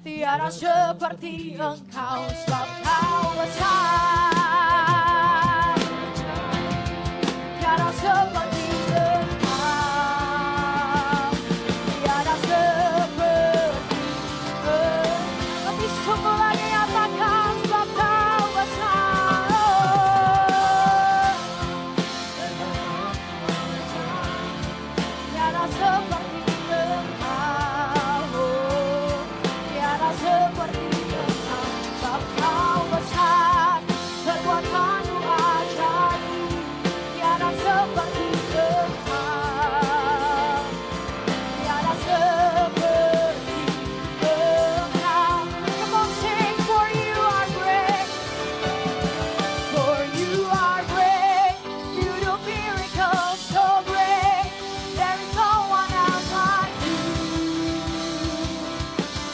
tiada seperti Engkau, sebab Kau besar. Tiada seperti Engkau, tiada seperti Engkau. Lebih sungguh lagi nyatakan, sebab Kau besar. Tiada seperti Engkau, tiada seperti Engkau, sebab Kau besar, perbuatanmu ajaib. Tiada seperti Engkau, tiada seperti Engkau. Come on, sing, for you are great, for you are great. You do miracles so great. There is no one else like you.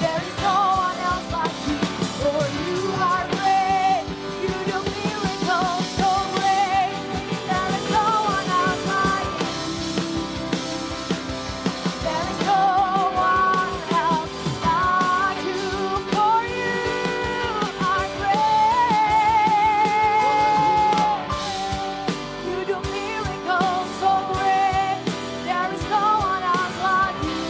There is no one else like you. For you are great. You do miracles so great. There is no one else like you. There is no one else like you. For you are great. You do miracles so great. There is no one else like you.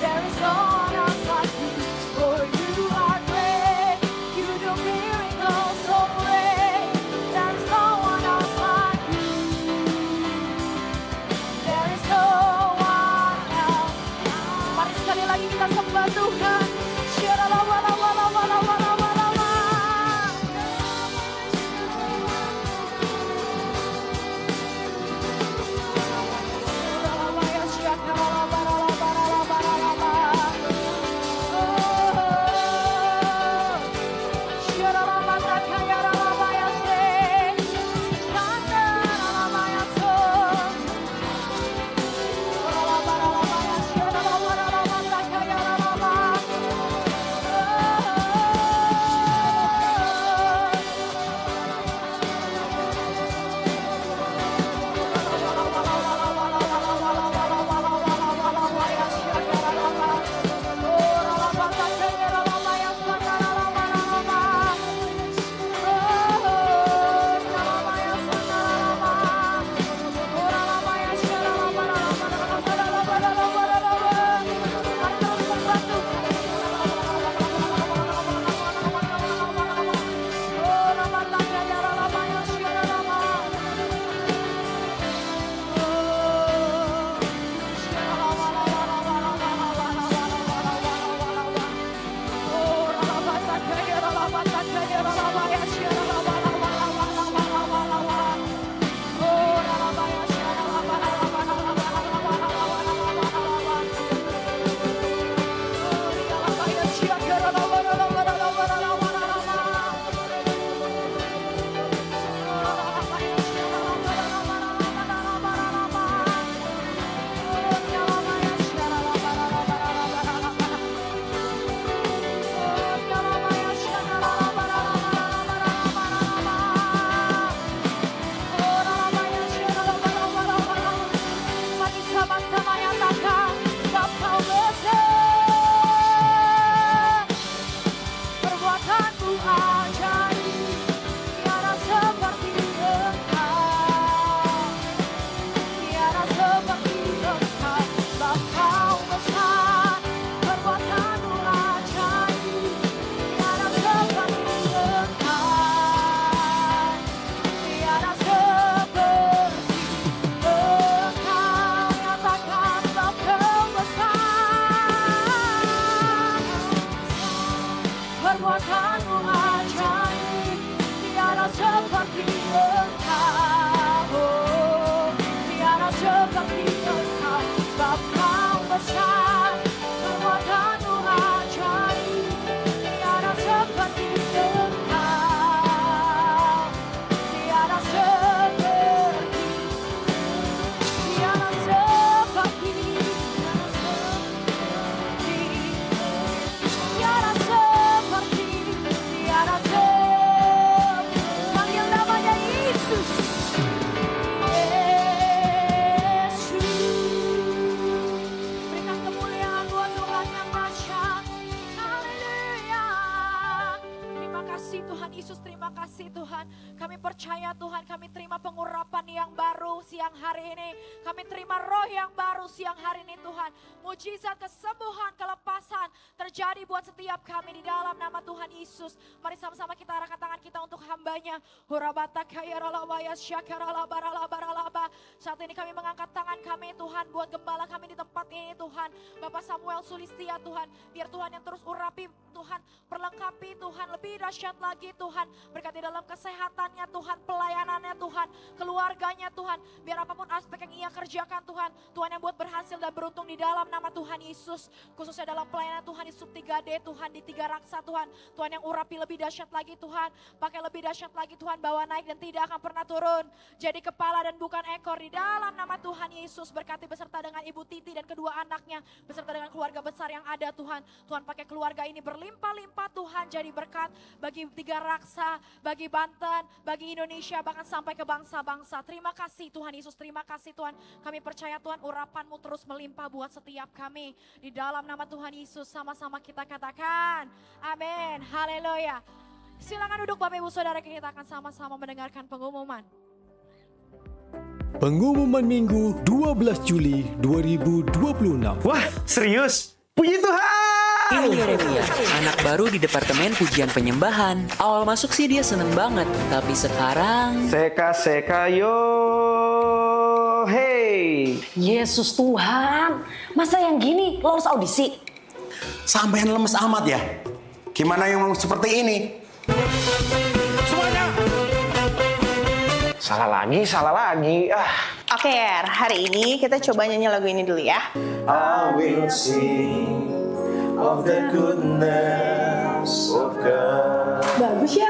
There is no one else like you. For you are great. You do miracles so great. There is no one else like you. There is no one else. Mari sekali lagi kita sembah Tuhan. Perbuatanmu ajaib, tiada seperti Engkau, tiada seperti Engkau, sebab Kau besar. Perbuatanmu ajaib, tiada seperti Engkau, tiada seperti, tiada seperti, tiada seperti, tiada seperti, panggil namanya kasih Tuhan. Kami percaya Tuhan, kami terima pengurapan yang baru siang hari ini. Kami terima roh yang baru siang hari ini Tuhan. Mujizat, kesembuhan, kelepasan terjadi buat setiap kami di dalam nama Tuhan Yesus. Mari sama-sama kita arahkan tangan kita untuk hambanya. Saat ini kami mengangkat tangan kami Tuhan buat gembala kami di tempat ini Tuhan. Bapak Samuel Sulistia Tuhan, biar Tuhan yang terus urapi Tuhan, perlengkapi Tuhan, lebih dahsyat lagi Tuhan. Berkati dalam kesehatannya Tuhan, pelayanannya Tuhan, keluarganya Tuhan. Biar apapun aspek yang ia kerjakan Tuhan, Tuhan yang buat berhasil dan beruntung di dalam nama Tuhan Yesus. Khususnya dalam pelayanan Tuhan di sub 3D Tuhan, di 3 Raksa Tuhan. Tuhan yang urapi lebih dahsyat lagi Tuhan, pakai lebih dahsyat lagi Tuhan, bawa naik dan tidak akan pernah turun. Jadi kepala dan bukan ekor di dalam nama Tuhan Yesus. Berkati beserta dengan Ibu Titi dan kedua anaknya, beserta dengan keluarga besar yang ada Tuhan. Tuhan pakai keluarga ini berlimpah-limpah Tuhan, jadi berkat bagi 3 Raksa, bagi Banten, bagi Indonesia, bahkan sampai ke bangsa-bangsa. Terima kasih Tuhan Yesus, terima kasih Tuhan. Kami percaya Tuhan urapan-Mu terus melimpah buat setiap kami. Di dalam nama Tuhan Yesus sama-sama kita katakan amin, haleluya. Silakan duduk Bapak Ibu Saudara, kita akan sama-sama mendengarkan pengumuman. Pengumuman Minggu 12 Juli 2026. Wah, serius? Puji Tuhan! Ini Yeremia, anak baru di Departemen Pujian Penyembahan. Awal masuk sih dia seneng banget, tapi sekarang... Seka yo, hey! Yesus Tuhan, masa yang gini lo harus audisi? Sampean lemes amat ya? Gimana yang seperti ini? Semuanya! Salah lagi. Oke, Yer, hari ini kita coba nyanyi lagu ini dulu ya. I will sing of the goodness of God. Bagus ya.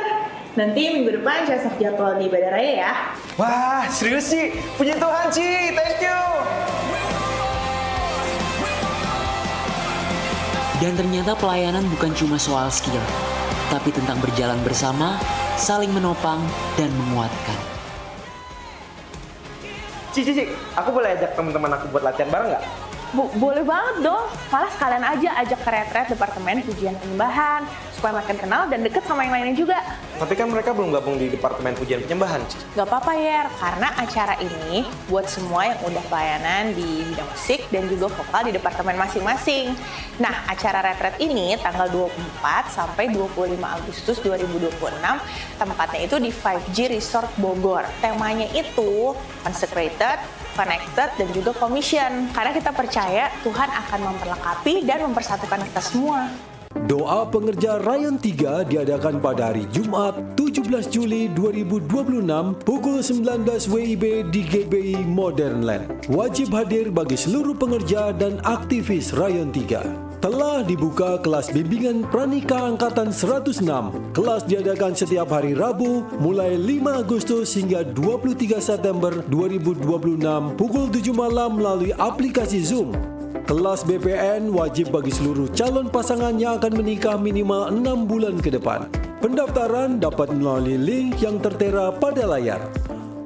Nanti minggu depan saya jadwal di Ibadah Raya ya. Wah, serius sih? Puji Tuhan sih, thank you! Dan ternyata pelayanan bukan cuma soal skill, tapi tentang berjalan bersama, saling menopang, dan menguatkan. Ci, aku boleh ajak teman-teman aku buat latihan bareng nggak? Boleh banget dong. Malah sekalian aja ajak ke retret Departemen Pujian Penyembahan supaya makin kenal dan deket sama yang lainnya juga. Tapi kan mereka belum gabung di Departemen Pujian Penyembahan, Ci. Gak apa-apa Yer, karena acara ini buat semua yang udah pelayanan di bidang musik dan juga vokal di departemen masing-masing. Nah, acara retret ini tanggal 24 sampai 25 Agustus 2026, tempatnya itu di 5G Resort Bogor. Temanya itu Consecrated, Connected, dan juga Commission. Karena kita percaya Tuhan akan memperlengkapi dan mempersatukan kita semua. Doa pengerja Rayon 3 diadakan pada hari Jumat 17 Juli 2026 pukul 19 WIB di GBI Modern Land. Wajib hadir bagi seluruh pengerja dan aktivis Rayon 3. Telah dibuka kelas bimbingan Pranika Angkatan 106. Kelas diadakan setiap hari Rabu mulai 5 Agustus hingga 23 September 2026 pukul 7 malam melalui aplikasi Zoom. Kelas BPN wajib bagi seluruh calon pasangan yang akan menikah minimal 6 bulan ke depan. Pendaftaran dapat melalui link yang tertera pada layar.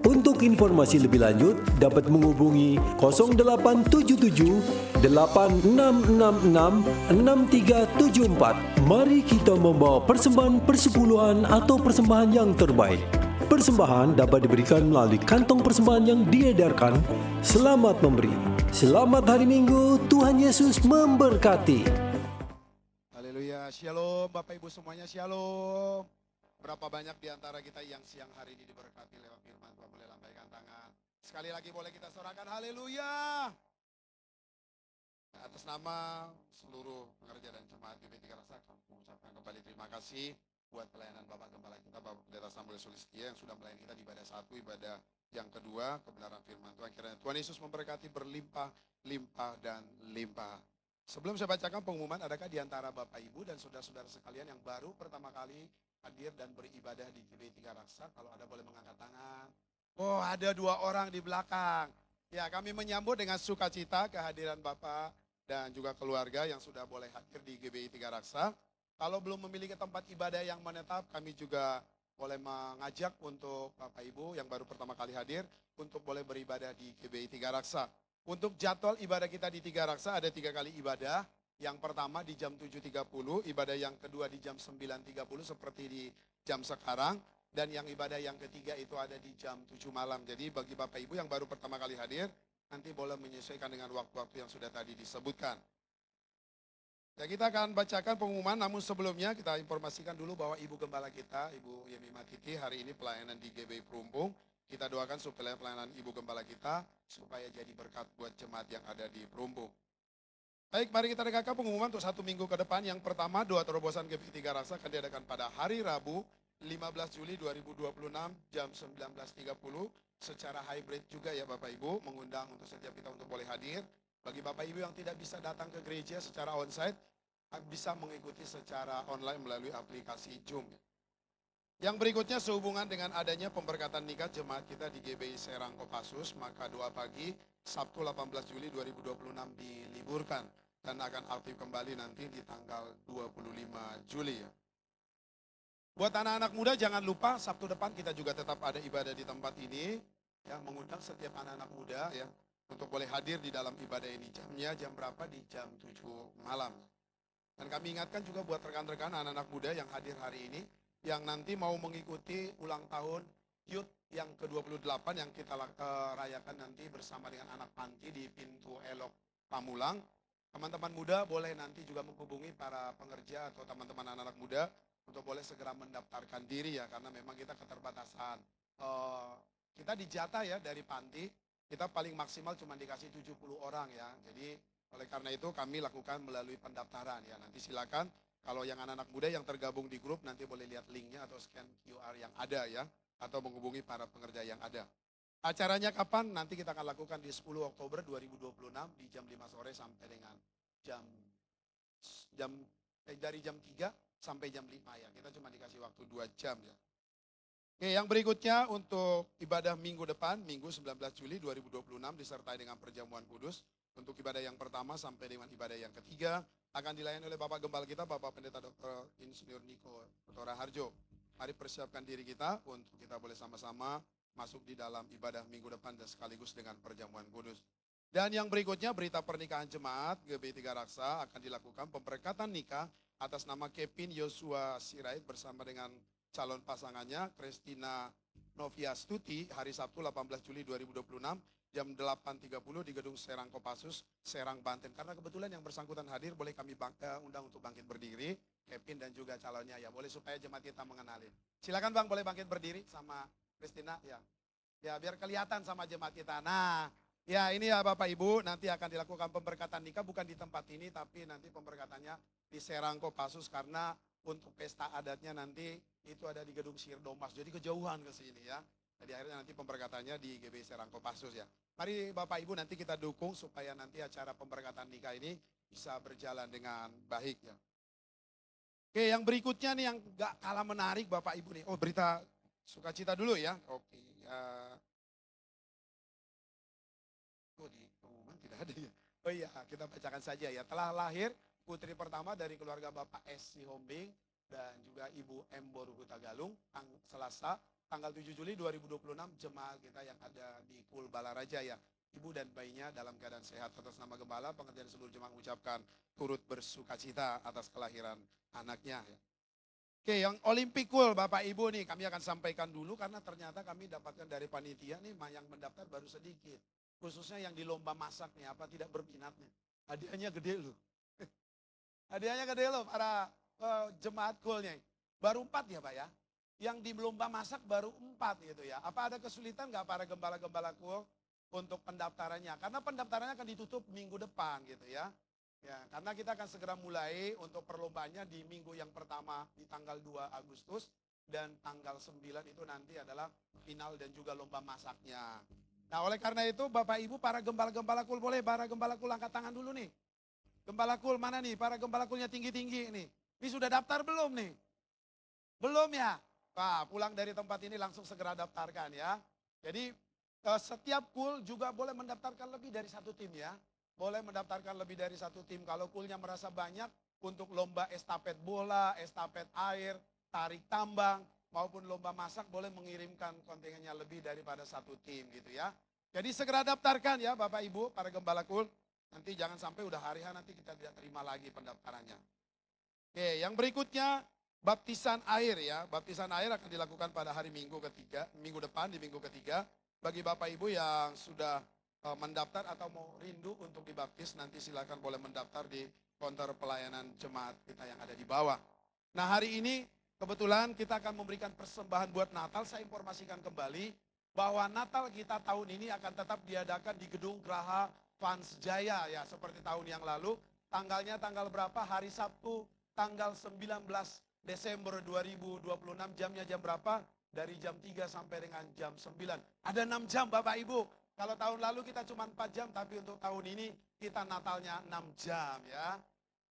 Untuk informasi lebih lanjut dapat menghubungi 0877 8666 6374. Mari kita membawa persembahan persepuluhan atau persembahan yang terbaik. Persembahan dapat diberikan melalui kantong persembahan yang diedarkan. Selamat memberi. Selamat hari Minggu, Tuhan Yesus memberkati. Haleluya, shalom Bapak Ibu semuanya, shalom. Berapa banyak di antara kita yang siang hari ini diberkati lewat firman Tuhan, boleh lambaikan tangan. Sekali lagi boleh kita sorakan haleluya. Atas nama seluruh pengerja dan jemaat GBI 3 Raksa, kami mengucapkan kembali terima kasih buat pelayanan Bapak Gembala kita, Bapak Pendeta Samuel Sulistia yang sudah melayani kita di ibadah 1, ibadah yang kedua, kebenaran firman Tuhan. Kiranya Tuhan Yesus memberkati berlimpah dan limpah. Sebelum saya bacakan pengumuman, adakah di antara Bapak Ibu dan saudara-saudara sekalian yang baru pertama kali hadir dan beribadah di GBI 3 Raksa? Kalau ada boleh mengangkat tangan. Oh, ada 2 orang di belakang. Ya, kami menyambut dengan sukacita kehadiran Bapak dan juga keluarga yang sudah boleh hadir di GBI 3 Raksa. Kalau belum memiliki tempat ibadah yang menetap, kami juga boleh mengajak untuk Bapak Ibu yang baru pertama kali hadir untuk boleh beribadah di GBI 3 Raksa. Untuk jadwal ibadah kita di 3 Raksa ada 3 kali ibadah. Yang pertama di jam 7.30, ibadah yang kedua di jam 9.30 seperti di jam sekarang. Dan yang ibadah yang ketiga itu ada di jam 7 malam. Jadi bagi Bapak Ibu yang baru pertama kali hadir, nanti boleh menyesuaikan dengan waktu-waktu yang sudah tadi disebutkan. Ya, kita akan bacakan pengumuman, namun sebelumnya kita informasikan dulu bahwa Ibu Gembala kita, Ibu Yemi Matiti, hari ini pelayanan di GBI Perumbung. Kita doakan supaya pelayanan Ibu Gembala kita, supaya jadi berkat buat jemaat yang ada di Perumbung. Baik, mari kita dengarkan pengumuman untuk 1 minggu ke depan. Yang pertama, doa terobosan GBI Tiga Rasa akan diadakan pada hari Rabu, 15 Juli 2026, jam 19.30. Secara hybrid juga ya Bapak Ibu, mengundang untuk setiap kita untuk boleh hadir. Bagi Bapak Ibu yang tidak bisa datang ke gereja secara onsite, bisa mengikuti secara online melalui aplikasi Zoom. Yang berikutnya sehubungan dengan adanya pemberkatan nikah jemaat kita di GBI Serang Kopassus, maka doa pagi Sabtu 18 Juli 2026 diliburkan dan akan aktif kembali nanti di tanggal 25 Juli ya. Buat anak-anak muda jangan lupa Sabtu depan kita juga tetap ada ibadah di tempat ini, yang mengundang setiap anak-anak muda ya untuk boleh hadir di dalam ibadah ini. Jamnya jam berapa? Di jam 7 malam. Dan kami ingatkan juga buat rekan-rekan anak-anak muda yang hadir hari ini, yang nanti mau mengikuti ulang tahun Youth yang ke-28 yang kita rayakan nanti bersama dengan anak panti di Pintu Elok Pamulang. Teman-teman muda boleh nanti juga menghubungi para pengerja atau teman-teman anak-anak muda untuk boleh segera mendaftarkan diri ya, karena memang kita keterbatasan. Kita dijatah ya dari panti, kita paling maksimal cuma dikasih 70 orang ya. Jadi oleh karena itu kami lakukan melalui pendaftaran ya. Nanti silakan kalau yang anak-anak muda yang tergabung di grup nanti boleh lihat linknya atau scan QR yang ada ya. Atau menghubungi para pengerja yang ada. Acaranya kapan? Nanti kita akan lakukan di 10 Oktober 2026 di jam 5 sore sampai dengan dari jam 3 sampai jam 5 ya. Kita cuma dikasih waktu 2 jam ya. Oke, yang berikutnya untuk ibadah minggu depan, Minggu 19 Juli 2026 disertai dengan perjamuan kudus. Untuk ibadah yang pertama sampai dengan ibadah yang ketiga akan dilayani oleh Bapak Gembala kita, Bapak Pendeta Dr. Insinyur Niko Putra Harjo. Mari persiapkan diri kita untuk kita boleh sama-sama masuk di dalam ibadah minggu depan dan sekaligus dengan perjamuan kudus. Dan yang berikutnya berita pernikahan jemaat GBI Tiga Raksa akan dilakukan pemberkatan nikah atas nama Kevin Yosua Sirait bersama dengan calon pasangannya Christina Novia Stuti hari Sabtu 18 Juli 2026 jam 8.30 di Gedung Serang Kopassus, Serang, Banten. Karena kebetulan yang bersangkutan hadir, boleh kami undang untuk bangkit berdiri, Kevin dan juga calonnya ya, boleh supaya jemaat kita mengenali. Silakan Bang, boleh bangkit berdiri sama Christina ya. Ya, biar kelihatan sama jemaat kita. Nah, ya ini ya Bapak Ibu, nanti akan dilakukan pemberkatan nikah bukan di tempat ini, tapi nanti pemberkatannya di Serang Kopassus karena untuk pesta adatnya nanti itu ada di Gedung Sirdomas, jadi kejauhan ke sini ya. Jadi akhirnya nanti pemberkatannya di GBI Serang Kopassus ya. Mari Bapak Ibu nanti kita dukung supaya nanti acara pemberkatan nikah ini bisa berjalan dengan baik ya. Oke, yang berikutnya nih yang gak kalah menarik Bapak Ibu nih. Oh, berita sukacita dulu ya. Oke. Oh, di pengumuman tidak ada ya. Oh iya, kita bacakan saja ya. Telah lahir putri pertama dari keluarga Bapak S. Sihombing dan juga Ibu M. Boruhu Tagalung, Selasa, tanggal 7 Juli 2026, jemaat kita yang ada di Kul Balaraja ya. Ibu dan bayinya dalam keadaan sehat. Atas nama Gembala, pengertian seluruh jemaat mengucapkan turut bersukacita atas kelahiran anaknya ya. Oke, yang Olimpikul Bapak Ibu nih kami akan sampaikan dulu karena ternyata kami dapatkan dari panitia nih yang mendaftar baru sedikit. Khususnya yang di lomba masak nih, apa tidak berminat nih. Hadiahnya gede loh. Hadiahnya gede loh para jemaat kulnya. Baru 4 ya Pak ya. Yang di lomba masak baru 4 gitu ya. Apa ada kesulitan nggak para gembala-gembala kul untuk pendaftarannya? Karena pendaftarannya akan ditutup minggu depan gitu ya. Ya, karena kita akan segera mulai untuk perlombaannya di minggu yang pertama di tanggal 2 Agustus dan tanggal 9 itu nanti adalah final dan juga lomba masaknya. Nah, oleh karena itu Bapak Ibu para gembala-gembala kul, boleh para gembala kul angkat tangan dulu nih. Gembala kul mana nih? Para gembala kulnya tinggi-tinggi nih. Ini sudah daftar belum nih? Belum ya? Wah, pulang dari tempat ini langsung segera daftarkan ya. Jadi setiap kul juga boleh mendaftarkan lebih dari 1 tim ya. Boleh mendaftarkan lebih dari 1 tim. Kalau kulnya merasa banyak untuk lomba estafet bola, estafet air, tarik tambang, maupun lomba masak boleh mengirimkan kontingennya lebih daripada 1 tim gitu ya. Jadi segera daftarkan ya Bapak Ibu para gembala kul. Nanti jangan sampai udah hari H nanti kita tidak terima lagi pendaftarannya. Oke, yang berikutnya baptisan air ya. Baptisan air akan dilakukan pada hari Minggu ketiga, minggu depan di minggu ketiga. Bagi Bapak Ibu yang sudah mendaftar atau mau rindu untuk dibaptis, nanti silakan boleh mendaftar di konter pelayanan jemaat kita yang ada di bawah. Nah, hari ini kebetulan kita akan memberikan persembahan buat Natal. Saya informasikan kembali bahwa Natal kita tahun ini akan tetap diadakan di Gedung Graha Fans Jaya ya, seperti tahun yang lalu. Tanggalnya tanggal berapa? Hari Sabtu tanggal 19 Desember 2026. Jamnya jam berapa? Dari jam 3 sampai dengan jam 9. Ada 6 jam Bapak Ibu. Kalau tahun lalu kita cuma 4 jam, tapi untuk tahun ini kita Natalnya 6 jam ya.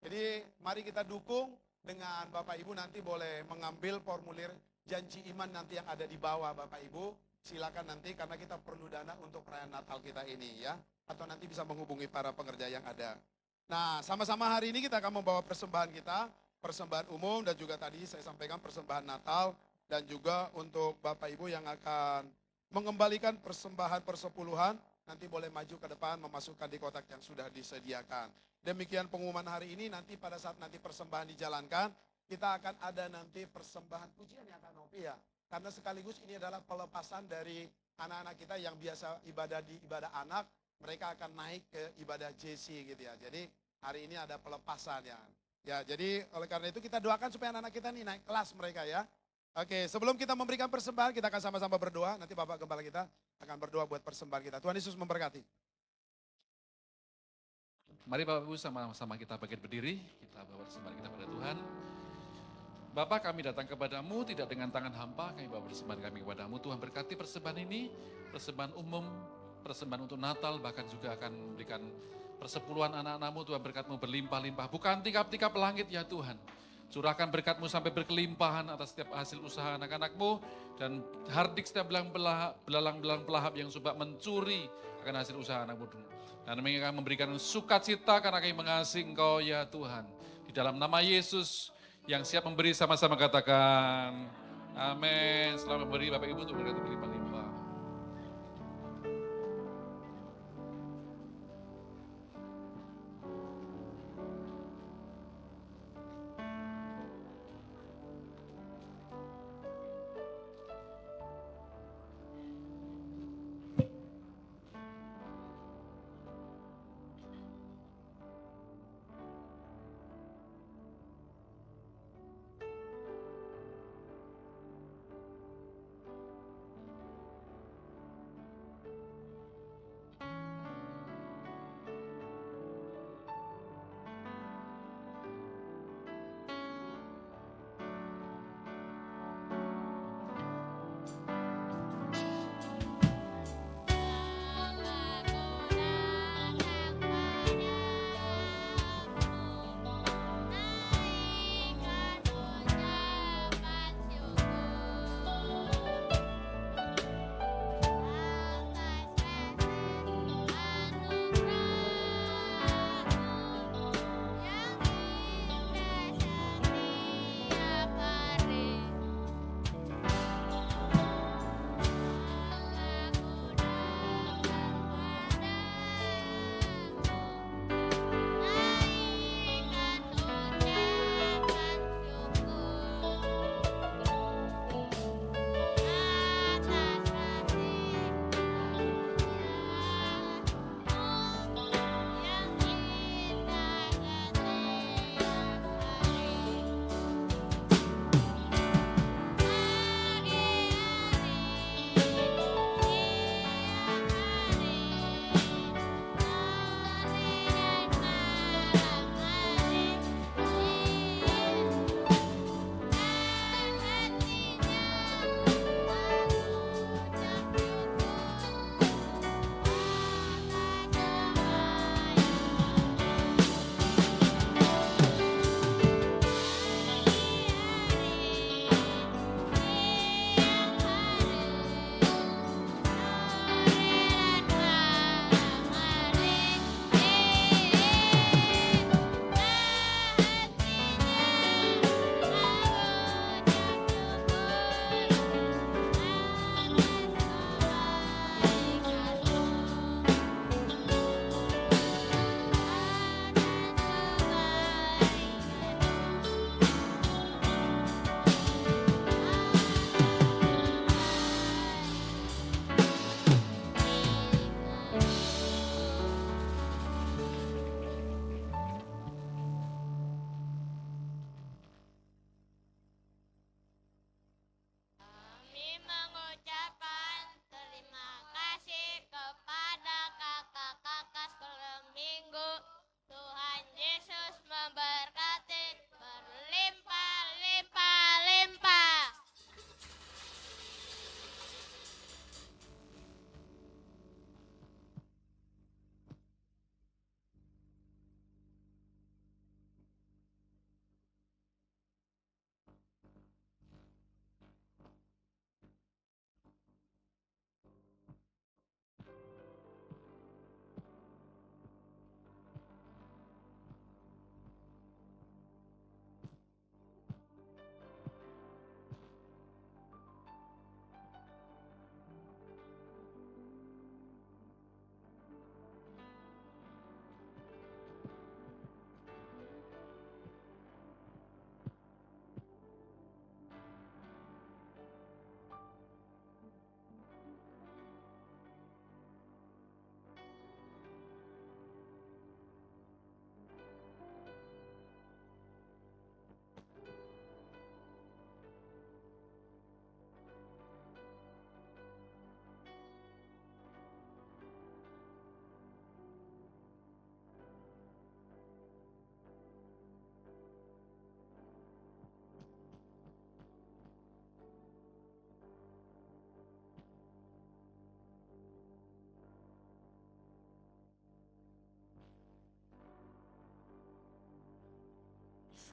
Jadi mari kita dukung dengan Bapak Ibu, nanti boleh mengambil formulir janji iman nanti yang ada di bawah Bapak Ibu. Silakan nanti karena kita perlu dana untuk perayaan Natal kita ini ya. Atau nanti bisa menghubungi para pengerja yang ada. Nah, sama-sama hari ini kita akan membawa persembahan kita, persembahan umum dan juga tadi saya sampaikan persembahan Natal dan juga untuk Bapak Ibu yang akan mengembalikan persembahan persepuluhan, nanti boleh maju ke depan memasukkan di kotak yang sudah disediakan. Demikian pengumuman hari ini, nanti pada saat nanti persembahan dijalankan, kita akan ada nanti persembahan pujian ya Kak Novi ya. Karena sekaligus ini adalah pelepasan dari anak-anak kita yang biasa ibadah di ibadah anak, mereka akan naik ke ibadah JC gitu ya. Jadi hari ini ada pelepasan ya. Ya, jadi oleh karena itu kita doakan supaya anak-anak kita nih naik kelas mereka ya. Oke, sebelum kita memberikan persembahan, kita akan sama-sama berdoa. Nanti Bapak Gembala kita akan berdoa buat persembahan kita. Tuhan Yesus memberkati. Mari Bapak Ibu sama-sama kita bangkit berdiri, kita bawa persembahan kita pada Tuhan. Bapak, kami datang kepadamu tidak dengan tangan hampa, kami bawa persembahan kami kepadamu. Tuhan berkati persembahan ini, persembahan umum, persembahan untuk Natal, bahkan juga akan memberikan persepuluhan anak-anakmu. Tuhan berkat-Mu berlimpah-limpah, bukan tikap-tikap langit ya Tuhan. Curahkan berkat-Mu sampai berkelimpahan atas setiap hasil usaha anak-anak-Mu. Dan hardik setiap belalang-belalang pelahap yang coba mencuri akan hasil usaha anak-Mu. Dan kami akan memberikan sukacita karena kami mengasihi Engkau ya Tuhan. Di dalam nama Yesus yang siap memberi, sama-sama katakan amin. Selamat memberi Bapak Ibu untuk berkat berlimpah-limpah.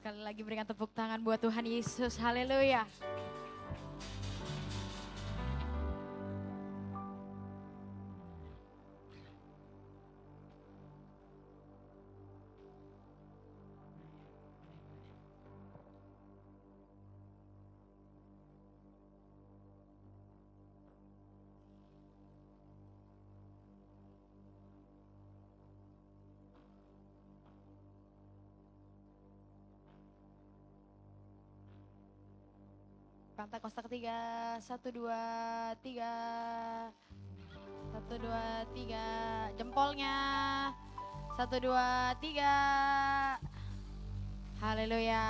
Sekali lagi berikan tepuk tangan buat Tuhan Yesus. Haleluya. Pentakosta ketiga, 1, 2, 3. 1, 2, 3. Jempolnya. 1, 2, 3. Haleluya.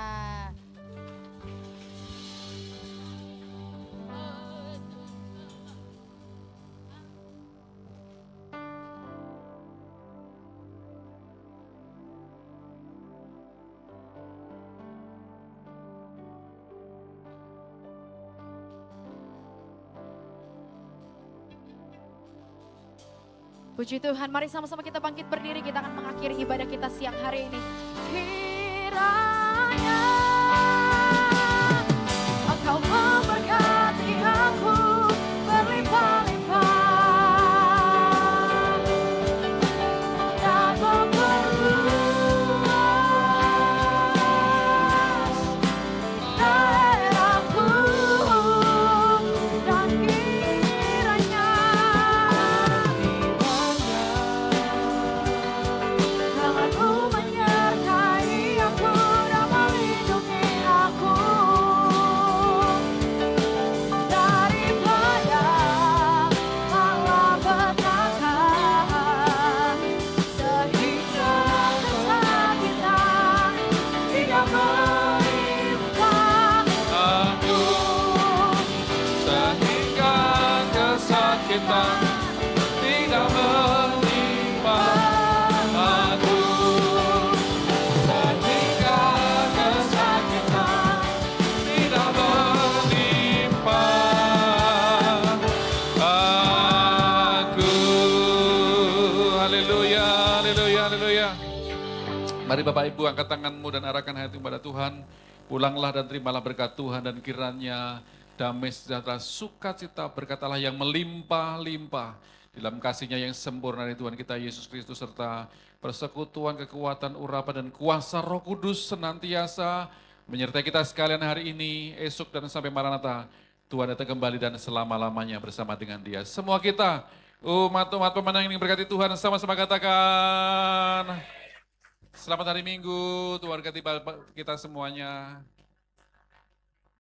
Puji Tuhan, mari sama-sama kita bangkit berdiri, kita akan mengakhiri ibadah kita siang hari ini. Kiranya Engkau memberkati aku berlimpah-limpah dan memperluas daerahku, dan kiranya tanganmu menyertai aku dan melindungi aku daripada malapetaka, sehingga kesakitan tidak menimpa Aku sehingga kesakitan tidak menimpa aku, sehingga kesakitan tidak menimpa aku. Haleluya, haleluya, haleluya. Mari Bapak Ibu angkat tanganmu dan arahkan hati kepada Tuhan. Pulanglah dan terimalah berkat Tuhan, dan kiranya damai sejahtera sukacita berkat Allah yang melimpah-limpah dalam kasih-Nya yang sempurna dari Tuhan kita Yesus Kristus, serta persekutuan, kekuatan, urapan, dan kuasa Roh Kudus senantiasa menyertai kita sekalian hari ini, esok, dan sampai Maranatha. Tuhan datang kembali dan selama-lamanya bersama dengan Dia. Semua kita, umat-umat pemenang ini berkati Tuhan, sama-sama katakan, selamat hari Minggu, Tuhan berkati kita semuanya.